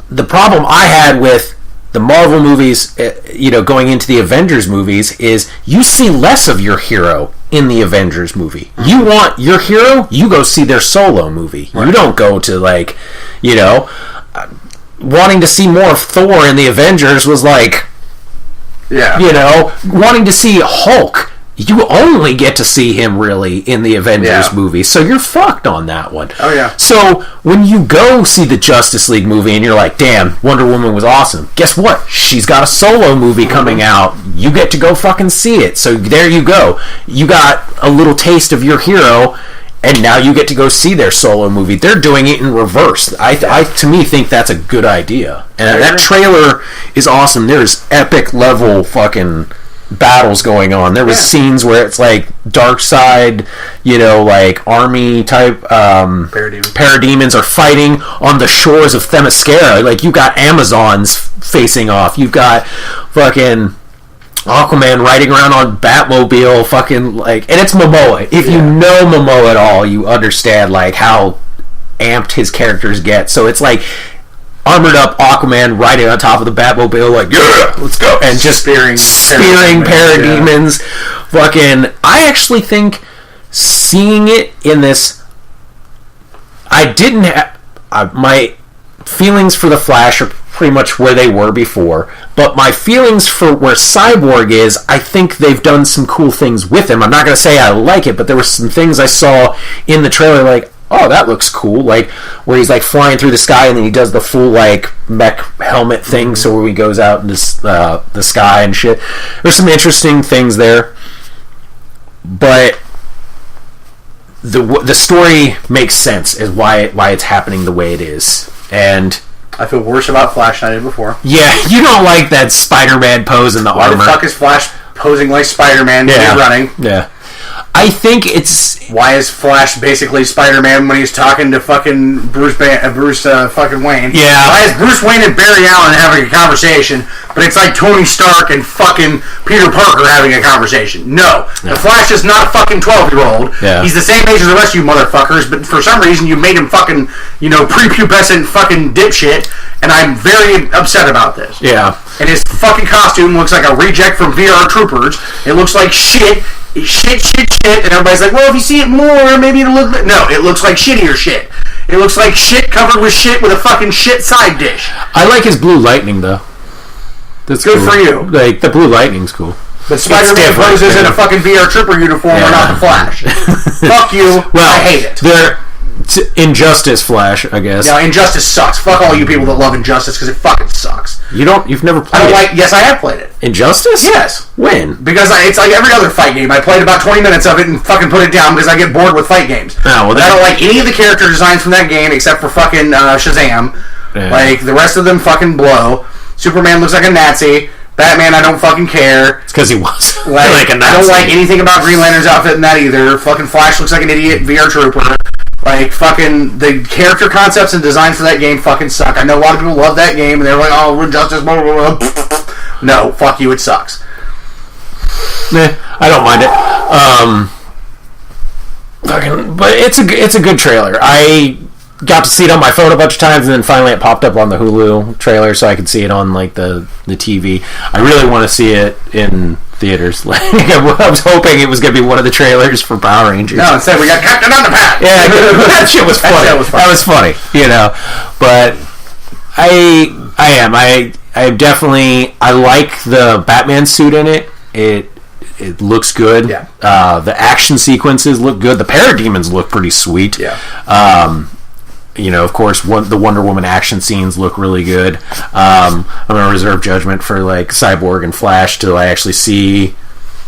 the problem I had with the Marvel movies, you know, going into the Avengers movies, is you see less of your hero in the Avengers movie. Mm-hmm. You want your hero, you go see their solo movie. Right. You don't go to, like, you know, wanting to see more of Thor in the Avengers was like, yeah, you know, wanting to see Hulk. You only get to see him really in the Avengers movie, so you're fucked on that one. Oh yeah. So when you go see the Justice League movie and you're like, damn, Wonder Woman was awesome, guess what? She's got a solo movie coming out. You get to go fucking see it. So there you go. You got a little taste of your hero, and now you get to go see their solo movie. They're doing it in reverse. I to me think that's a good idea. And that trailer is awesome. There's epic level fucking battles going on. There was scenes where it's like Darkseid, you know, like army type parademons are fighting on the shores of Themyscira. Like, you got Amazons facing off. You've got fucking Aquaman riding around on Batmobile, fucking, like, and it's Momoa. If you know Momoa at all, you understand like how amped his characters get. So it's like armored up Aquaman riding on top of the Batmobile, like, yeah, let's go, and just spearing parademons. Yeah. Fucking, I actually think seeing it in this, I didn't have my feelings for the Flash are pretty much where they were before, but my feelings for where Cyborg is, I think they've done some cool things with him. I'm not going to say I like it, but there were some things I saw in the trailer like, oh, that looks cool, like where he's like flying through the sky and then he does the full like mech helmet thing, so where he goes out into the sky and shit. There's some interesting things there, but the story makes sense as why it's happening the way it is, and I feel worse about Flash than I did before. Yeah, you don't like that Spider-Man pose in the Why armor. the fuck is Flash posing like Spider-Man when he's running? Yeah. I think it's... Why is Flash basically Spider-Man when he's talking to fucking Bruce fucking Wayne? Yeah. Why is Bruce Wayne and Barry Allen having a conversation, but it's like Tony Stark and fucking Peter Parker having a conversation? No. The Flash is not a fucking 12-year-old. Yeah. He's the same age as the rest of you motherfuckers, but for some reason you made him fucking, prepubescent fucking dipshit, and I'm very upset about this. Yeah. And his fucking costume looks like a reject from VR Troopers. It looks like shit, and everybody's like, well, if you see it more, maybe it'll look... No, it looks like shittier shit. It looks like shit covered with a fucking shit side dish. I like his blue lightning, though. That's good cool. for you. Like, the blue lightning's cool. But Spider-Man poses in a fucking VR Trooper uniform and not the Flash. Fuck you. Well, I hate it. Injustice Flash, I guess. No, Injustice sucks. Fuck all you people that love Injustice because it fucking sucks. You've never played it? Yes, I have played it. Injustice? Yes. When? Because it's like every other fight game. I played about 20 minutes of it and fucking put it down because I get bored with fight games. Oh, well, I don't like any of the character designs from that game except for fucking Shazam. Yeah. Like, the rest of them fucking blow. Superman looks like a Nazi. Batman, I don't fucking care. It's because he was like a Nazi. I don't like anything about Green Lantern's outfit in that either. Fucking Flash looks like an idiot VR Trooper. Like, fucking, the character concepts and designs for that game fucking suck. I know a lot of people love that game, and they're like, oh, Injustice, blah, blah, blah. No, fuck you, it sucks. I don't mind it. But it's a good trailer. I got to see it on my phone a bunch of times, and then finally it popped up on the Hulu trailer, so I could see it on, like, the TV. I really want to see it in theaters. Like, I was hoping it was going to be one of the trailers for Power Rangers. No, instead we got Captain Underpants. Yeah, that shit was funny. That was funny, But I definitely, I like the Batman suit in it. It looks good. Yeah. The action sequences look good. The Parademons look pretty sweet. Yeah. Of course, the Wonder Woman action scenes look really good. I'm going to reserve judgment for, like, Cyborg and Flash till I actually see,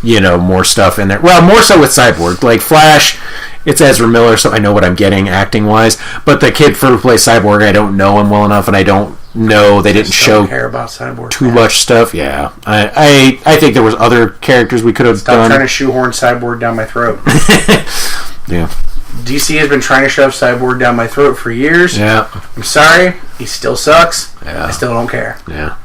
more stuff in there. Well, more so with Cyborg. Like, Flash, it's Ezra Miller, so I know what I'm getting acting-wise. But the kid who plays Cyborg, I don't know him well enough, and I don't know they didn't show care about Cyborg too much stuff. Yeah. I think there was other characters we could have done. Stop trying to shoehorn Cyborg down my throat. Yeah. DC has been trying to shove Cyborg down my throat for years. Yeah. I'm sorry. He still sucks. Yeah. I still don't care. Yeah.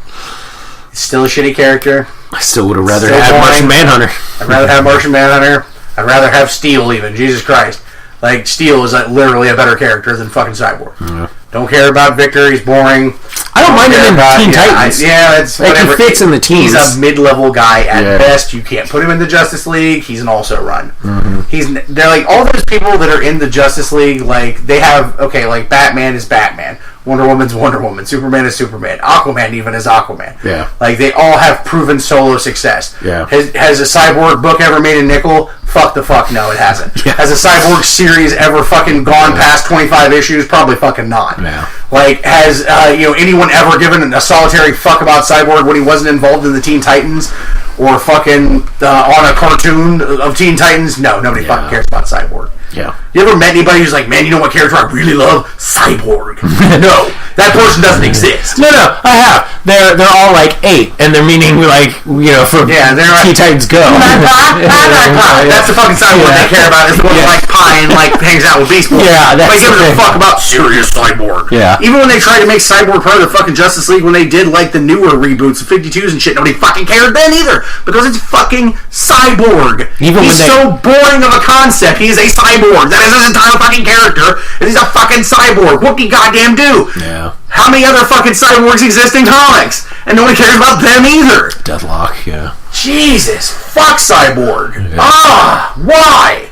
He's still a shitty character. I still would have rather had Martian Manhunter. I'd rather have Martian Manhunter. I'd rather have Steel even. Jesus Christ. Like, Steel is literally a better character than fucking Cyborg. Yeah. Don't care about Victor. He's boring. I don't mind him in Teen Titans. That's whatever. He fits in the teams. He's a mid-level guy at best. You can't put him in the Justice League. He's an also-run. Mm-hmm. They're like, all those people that are in the Justice League, like, they have, like, Batman is Batman. Wonder Woman's Wonder Woman. Superman is Superman. Aquaman even is Aquaman. Yeah. Like, they all have proven solo success. Yeah. Has a Cyborg book ever made a nickel? Fuck the fuck no, it hasn't. Yeah. Has a Cyborg series ever fucking gone past 25 issues? Probably fucking not. Yeah. Like, has anyone ever given a solitary fuck about Cyborg when he wasn't involved in the Teen Titans? Or fucking on a cartoon of Teen Titans? No, nobody fucking cares about Cyborg. Yeah. You ever met anybody who's like, man, you know what character I really love? Cyborg. No, that person doesn't exist. No, I have. They're all like 8, and they're meaning like from they're Teen Titans Go. That's the fucking Cyborg they care about. Is the one that like pie and like hangs out with Beast Boy. Yeah, that's like give a fuck about serious Cyborg. Yeah. Even when they tried to make Cyborg part of the fucking Justice League, when they did like the newer reboots, the 52s and shit, nobody fucking cared then either because it's fucking Cyborg. He's so boring of a concept. He is a cyborg. That is his entire fucking character, and he's a fucking cyborg. What can goddamn do? Yeah. How many other fucking cyborgs exist in comics? And no one cares about them either. Deadlock, yeah. Jesus, fuck Cyborg. Yeah. Why?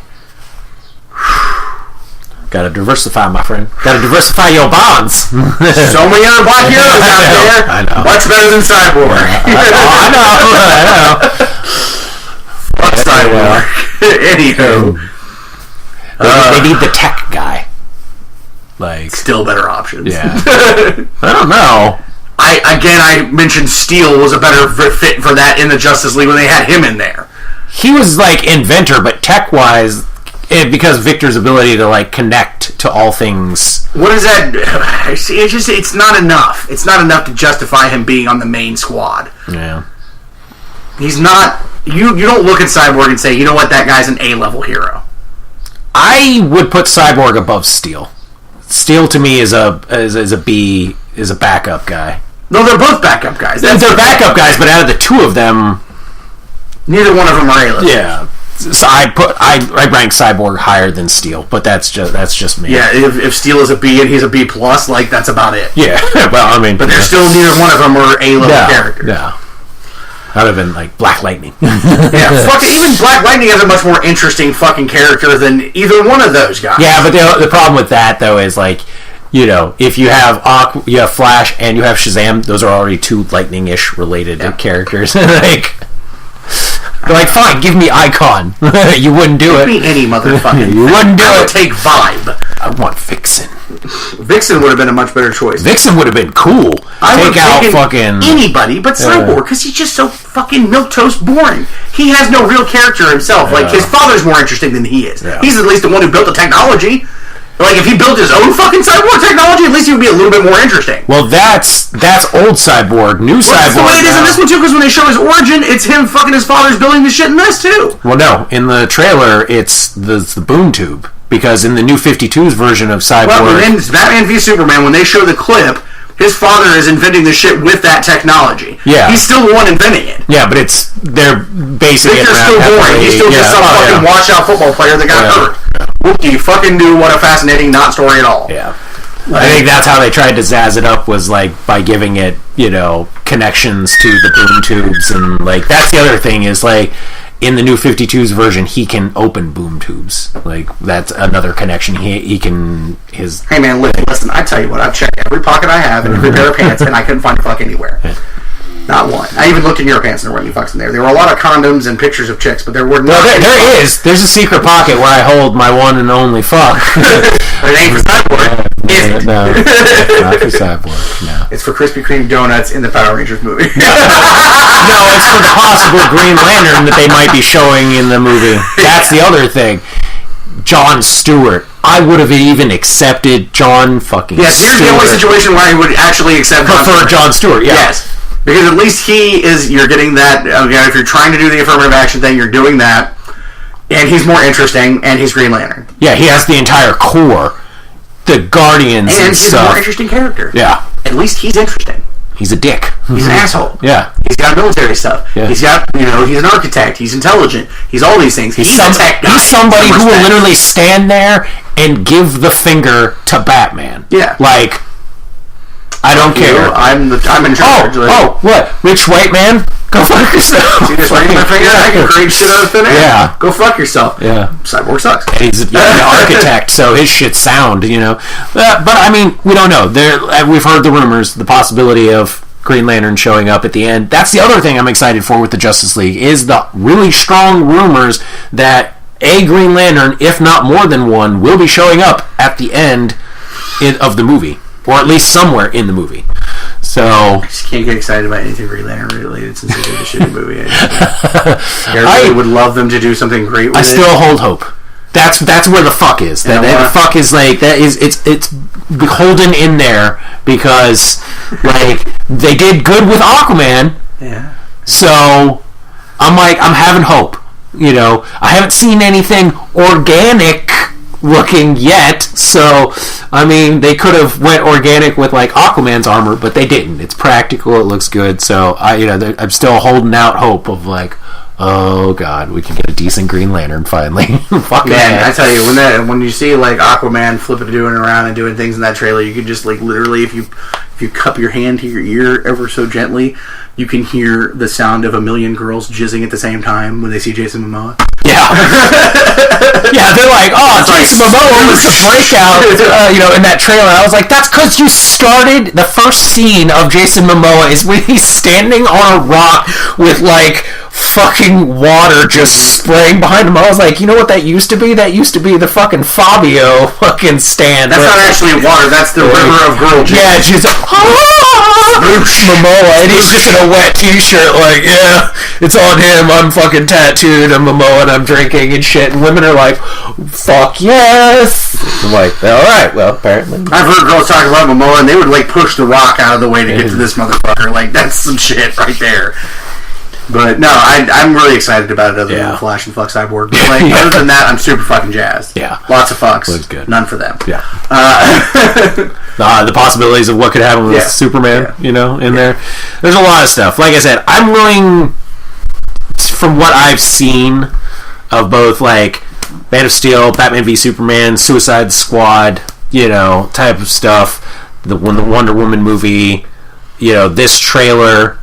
Gotta diversify, my friend. Gotta diversify your bonds. So many other black heroes out there. I know. Much better than Cyborg. I know. Fuck Cyborg. Anywho. They need the tech guy. Like, still better options. Yeah. I don't know. I mentioned Steel was a better fit for that in the Justice League when they had him in there. He was like inventor, but tech wise, because Victor's ability to like connect to all things. What is that? It's not enough. It's not enough to justify him being on the main squad. Yeah. He's not... You don't look at Cyborg and say, you know what, that guy's an A-level hero. I would put Cyborg above Steel. Steel to me is a backup guy. No, they're both backup guys. They're backup guys, but out of the two of them, neither one of them are A-level. Yeah. So I rank Cyborg higher than Steel, but that's just me. Yeah, if Steel is a B and he's a B plus, like that's about it. Yeah. Well, I mean, but they're still neither one of them are A-level characters. Yeah. That would have been like Black Lightning. Yeah, even Black Lightning has a much more interesting fucking character than either one of those guys. Yeah, but the problem with that though is like, you know, if you have you have Flash and you have Shazam, those are already two Lightning-ish related characters. Like, they're like, fine, give me Icon. You wouldn't do it. Give me any motherfucking. You wouldn't do it. Take Vibe. I want Vixen. Vixen would have been a much better choice. Vixen would have been cool. Take out fucking anybody but Cyborg because he's just so fucking milquetoast boring. He has no real character himself. Like his father's more interesting than he is. Yeah. He's at least the one who built the technology. Like if he built his own fucking cyborg technology, at least he would be a little bit more interesting. Well, that's old Cyborg. New Cyborg. That's the way it is in this one too. Because when they show his origin, it's him fucking his father's building the shit in this too. Well, no, in the trailer, it's the boom tube. Because in the new 52's version of Cyborg... Well, in Batman v Superman, when they show the clip, his father is inventing the shit with that technology. Yeah. He's still the one inventing it. Yeah, but they're basically... Victor's still boring. He's still just some fucking washed-out football player that got hurt. Whoopty fucking knew what a fascinating not story at all. Yeah. I think that's how they tried to zazz it up, was like by giving it, you know, connections to the boom tubes. And like, that's the other thing is like... In the new 52's version, he can open boom tubes. Like, that's another connection. He can... Hey, man, listen, I tell you what, I've checked every pocket I have and every pair of pants, and I couldn't find a fuck anywhere. Not one. I even looked in your pants and there weren't any fucks in there. There were a lot of condoms and pictures of chicks, but there were no... Well, there is. There's a secret pocket where I hold my one and only fuck. It ain't for Cyborg. No, not for Cyborg. No. It's for Krispy Kreme donuts in the Power Rangers movie. No, it's for the possible Green Lantern that they might be showing in the movie. That's the other thing. Jon Stewart. I would have even accepted Jon fucking Stewart. Yes, here's the only situation where I would actually accept Jon Stewart, yeah. Yes. Because at least you're getting that, again, if you're trying to do the affirmative action thing, you're doing that, and he's more interesting, and he's Green Lantern. Yeah, he has the entire core, the Guardians and he's a more interesting character. Yeah. At least he's interesting. He's a dick. He's an asshole. Yeah. He's got military stuff. Yeah. He's got, he's an architect. He's intelligent. He's all these things. He's a tech guy. He's somebody who will literally stand there and give the finger to Batman. Yeah. Like... I don't care. I'm in charge. What? Rich white man? Go fuck yourself. See this ring in my finger? I can create shit out of thin air. Yeah. Go fuck yourself. Yeah. Cyborg sucks. And he's an architect, so his shit's sound, But I mean, we don't know. We've heard the rumors, the possibility of Green Lantern showing up at the end. That's the other thing I'm excited for with the Justice League, is the really strong rumors that a Green Lantern, if not more than one, will be showing up at the end of the movie. Or at least somewhere in the movie. So I just can't get excited about anything Green Lantern related since they did the shitty movie. I really would love them to do something great with it. I still hold hope. That's where the fuck is. That fuck is like that is it's beholden in there because like they did good with Aquaman. Yeah. So I'm having hope. I haven't seen anything organic looking yet, so I mean they could have went organic with like Aquaman's armor, but they didn't. It's practical, it looks good, so I'm still holding out hope of like, oh god, we can get a decent Green Lantern finally. Man, I tell you, when you see like Aquaman flipping doing around and doing things in that trailer, you can just like literally if you cup your hand to your ear ever so gently, you can hear the sound of a million girls jizzing at the same time when they see Jason Momoa. Yeah. Yeah, they're like, oh, Jason Momoa was the breakout, in that trailer. I was like, that's because you started, the first scene of Jason Momoa is when he's standing on a rock with, like, fucking water just spraying behind him. I was like, you know what that used to be? That used to be the fucking Fabio fucking stand. That's not actually water, that's the river of girl juice. Yeah, she's like, Momoa, and he's just in a wet t-shirt, like, yeah. it's on him. I'm fucking tattooed. I'm Momoa and I'm drinking and shit. And women are like, fuck yes. I'm like, all right, well, apparently. I've heard girls talk about Momoa and they would like push the Rock out of the way to get to this motherfucker. Like, that's some shit right there. But no, I'm really excited about it other than Flash and Fuck Cyborg. But like, other than that, I'm super fucking jazzed. Yeah. Lots of fucks. Looks good. None for them. Yeah. The possibilities of what could happen with Superman, in there. There's a lot of stuff. Like I said, I'm willing, from what I've seen of both, like, Man of Steel, Batman v Superman, Suicide Squad, type of stuff, the Wonder Woman movie, this trailer,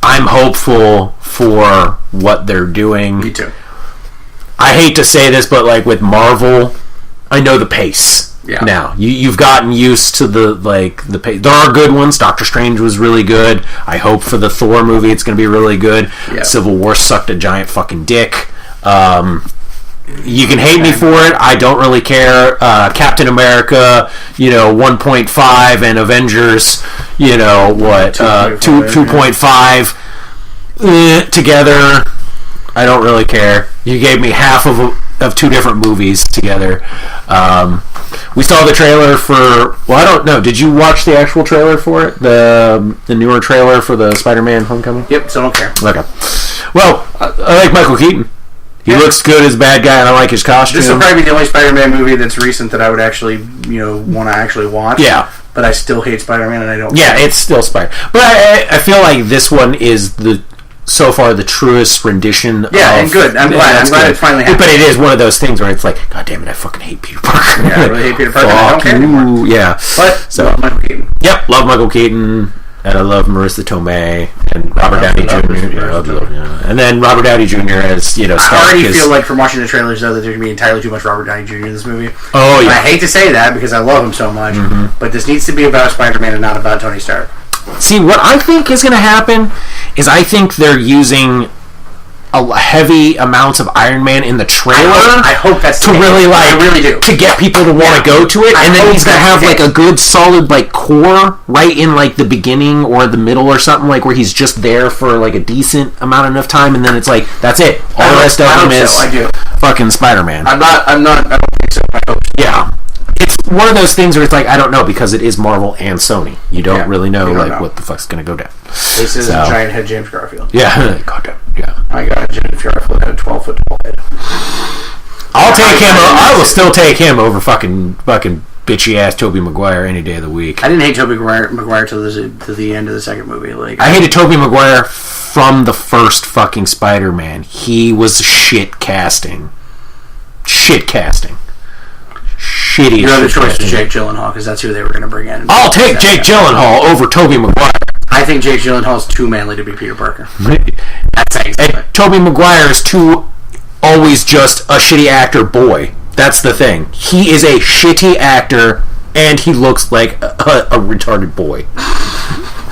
I'm hopeful for what they're doing. Me too. I hate to say this, but like with Marvel, I know the pace. Yeah. Now you've gotten used to the pace. There are good ones. Doctor Strange was really good. I hope for the Thor movie it's going to be really good. Yeah. Civil War sucked a giant fucking dick. You can hate me for it. I don't really care. Captain America, 1.5, and Avengers, 2.5 together. I don't really care. You gave me half of two different movies together. We saw the trailer for. Well, I don't know. Did you watch the actual trailer for it? The newer trailer for the Spider-Man Homecoming? Yep. So I don't care. Okay. Well, I like Michael Keaton. He looks good as bad guy, and I like his costume. This will probably be the only Spider-Man movie that's recent that I would actually, want to actually watch. Yeah. But I still hate Spider-Man, and I don't. Yeah, it's still Spider. But I feel like this one is so far the truest rendition. And good. I'm glad it finally happened. But it is one of those things where it's like, God damn it, I fucking hate Peter Parker. Yeah, I really hate Peter Parker. I don't care anymore. Yeah. But love Michael Keaton. Yep, love Michael Keaton. And I love Marissa Tomei and Robert Downey Jr. And then Robert Downey Jr. as Stark. I already feel like from watching the trailers though that there's going to be entirely too much Robert Downey Jr. in this movie. Oh yeah. And I hate to say that because I love him so much, but this needs to be about Spider-Man and not about Tony Stark. See, what I think is going to happen is I think they're using heavy amounts of Iron Man in the trailer. I hope that's to really I really do to get people to want to go to it, and then he's gonna have like a good solid like core right in like the beginning or the middle or something, like where he's just there for like a decent amount enough time, and then it's like that's it. All the rest of him is fucking Spider-Man. I don't think so. I hope so. Yeah. It's one of those things where it's like, I don't know, because it is Marvel and Sony. You don't really know what the fuck's going to go down. This is a giant head James Garfield. Yeah. Goddamn. Yeah. I got a James Garfield had a 12-foot tall head. I'll take him. I will still take him over fucking bitchy ass Tobey Maguire any day of the week. I didn't hate Tobey Maguire till the end of the second movie. Like I hated Tobey Maguire from the first fucking Spider-Man. He was shit casting. Shitty. Your other choice was Jake Gyllenhaal because that's who they were going to bring in. I'll take Jake Gyllenhaal over Tobey Maguire. I think Jake Gyllenhaal's too manly to be Peter Parker. That's exactly. Tobey Maguire is always just a shitty actor boy. That's the thing. He is a shitty actor, and he looks like a retarded boy.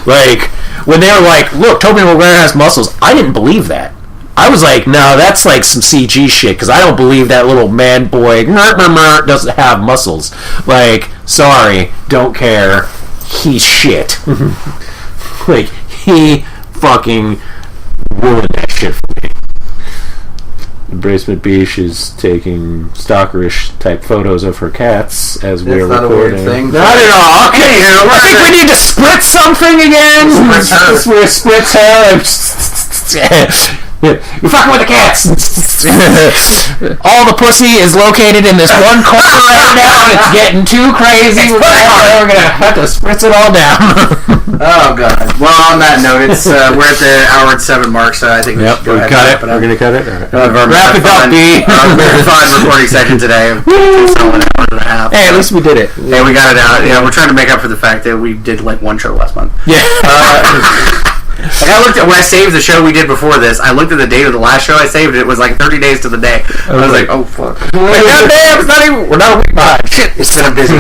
Like when they were like, "Look, Tobey Maguire has muscles," I didn't believe that. I was like, no, that's like some CG shit, because I don't believe that little man boy doesn't have muscles. Like, sorry, don't care. He's shit. Like, he fucking ruined that shit for me. Embracement Beach is taking stalkerish type photos of her cats as we're recording. That's not a weird thing. Not at all. Okay, I think we need to spritz something again. Spritz her. You're fucking with the cats. All the pussy is located in this one corner right now, and it's getting too crazy. We're gonna have to spritz it all down. Oh god. Well, on that note, it's we're at the hour and 7 mark, so I think we should go ahead and wrap it up. We're gonna cut it. Wrap it up, D. Our marathon recording session today. An hour and a half. Hey, at least we did it. Yeah, we got it out. Yeah, we're trying to make up for the fact that we did like one show last month. Yeah. Like I looked at when I saved the show we did before this. I looked at the date of the last show I saved. It was like 30 days to the day. I was like, oh fuck! Goddamn, it's not even. We're not a week behind. Shit, it's been a busy.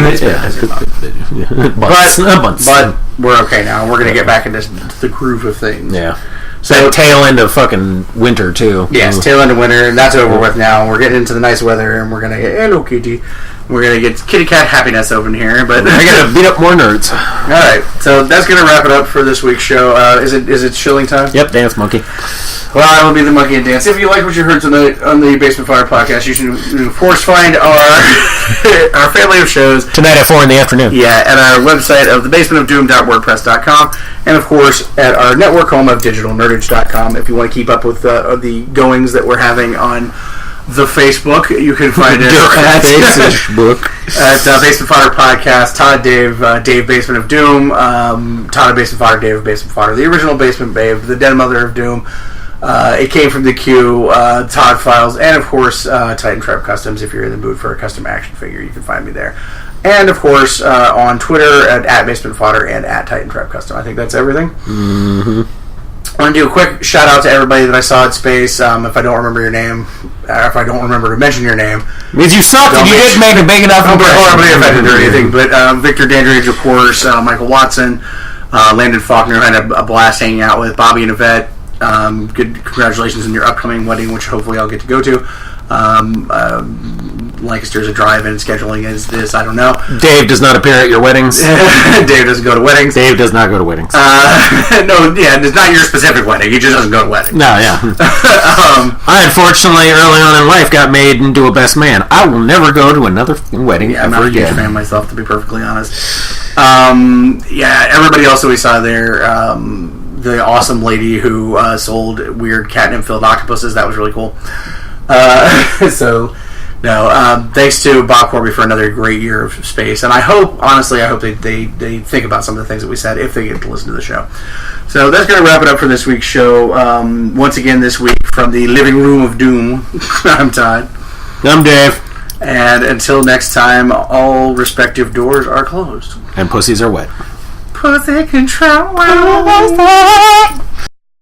But we're okay now. We're gonna get back into the groove of things. Yeah. So tail end of fucking winter too. Yes, tail end of winter, and that's over with now. We're getting into the nice weather, and we're gonna get hello kitty. We're going to get kitty cat happiness over here, but I gotta beat up more nerds. All right, so that's going to wrap it up for this week's show. Is it shilling time? Yep, Dance Monkey. Well, I will be the monkey and dance. If you like what you heard tonight on the Basement Fodder podcast, you should of course find our family of shows Tonight at 4 in the afternoon. Yeah, at our website of thebasementofdoom.wordpress.com, and of course at our network home of digitalnerdage.com. If you want to keep up with the goings that we're having on the Facebook, you can find it at Facebook. At Basement Fodder Podcast. Todd, Dave, Dave Basement of Doom, Todd of Basement Fodder, Dave of Basement Fodder, the original Basement Babe, the Den Mother of Doom. It came from the Q, Todd Files, and of course Titan Tribe Customs. If you're in the mood for a custom action figure, you can find me there. And of course on Twitter at Basement Fodder and at Titan Tribe Custom. I think that's everything. Mm-hmm. I want to do a quick shout out to everybody that I saw at Space. If I don't remember your name, if I don't remember to mention your name, means you sucked and you didn't make a big enough impression. Horribly offended or anything. But Victor Dandridge, of course, Michael Watson, Landon Faulkner, had a blast hanging out with Bobby and Yvette. Good congratulations on your upcoming wedding, which hopefully I'll get to go to. Lancaster's a drive-in, scheduling is this, I don't know. Dave does not appear at your weddings. Dave doesn't go to weddings. Dave does not go to weddings. No, yeah, it's not your specific wedding. He just doesn't go to weddings. No, yeah. I unfortunately early on in life got made into a best man. I will never go to another wedding I'm ever not a huge again. fan myself, to be perfectly honest. Yeah, everybody else that we saw there, the awesome lady who sold weird catnip-filled octopuses, that was really cool. Thanks to Bob Corby for another great year of Space, and I hope they think about some of the things that we said if they get to listen to the show. So that's going to wrap it up for this week's show. Once again this week from the living room of Doom, I'm Todd. I'm Dave. And until next time, all respective doors are closed. And pussies are wet. Pussy control.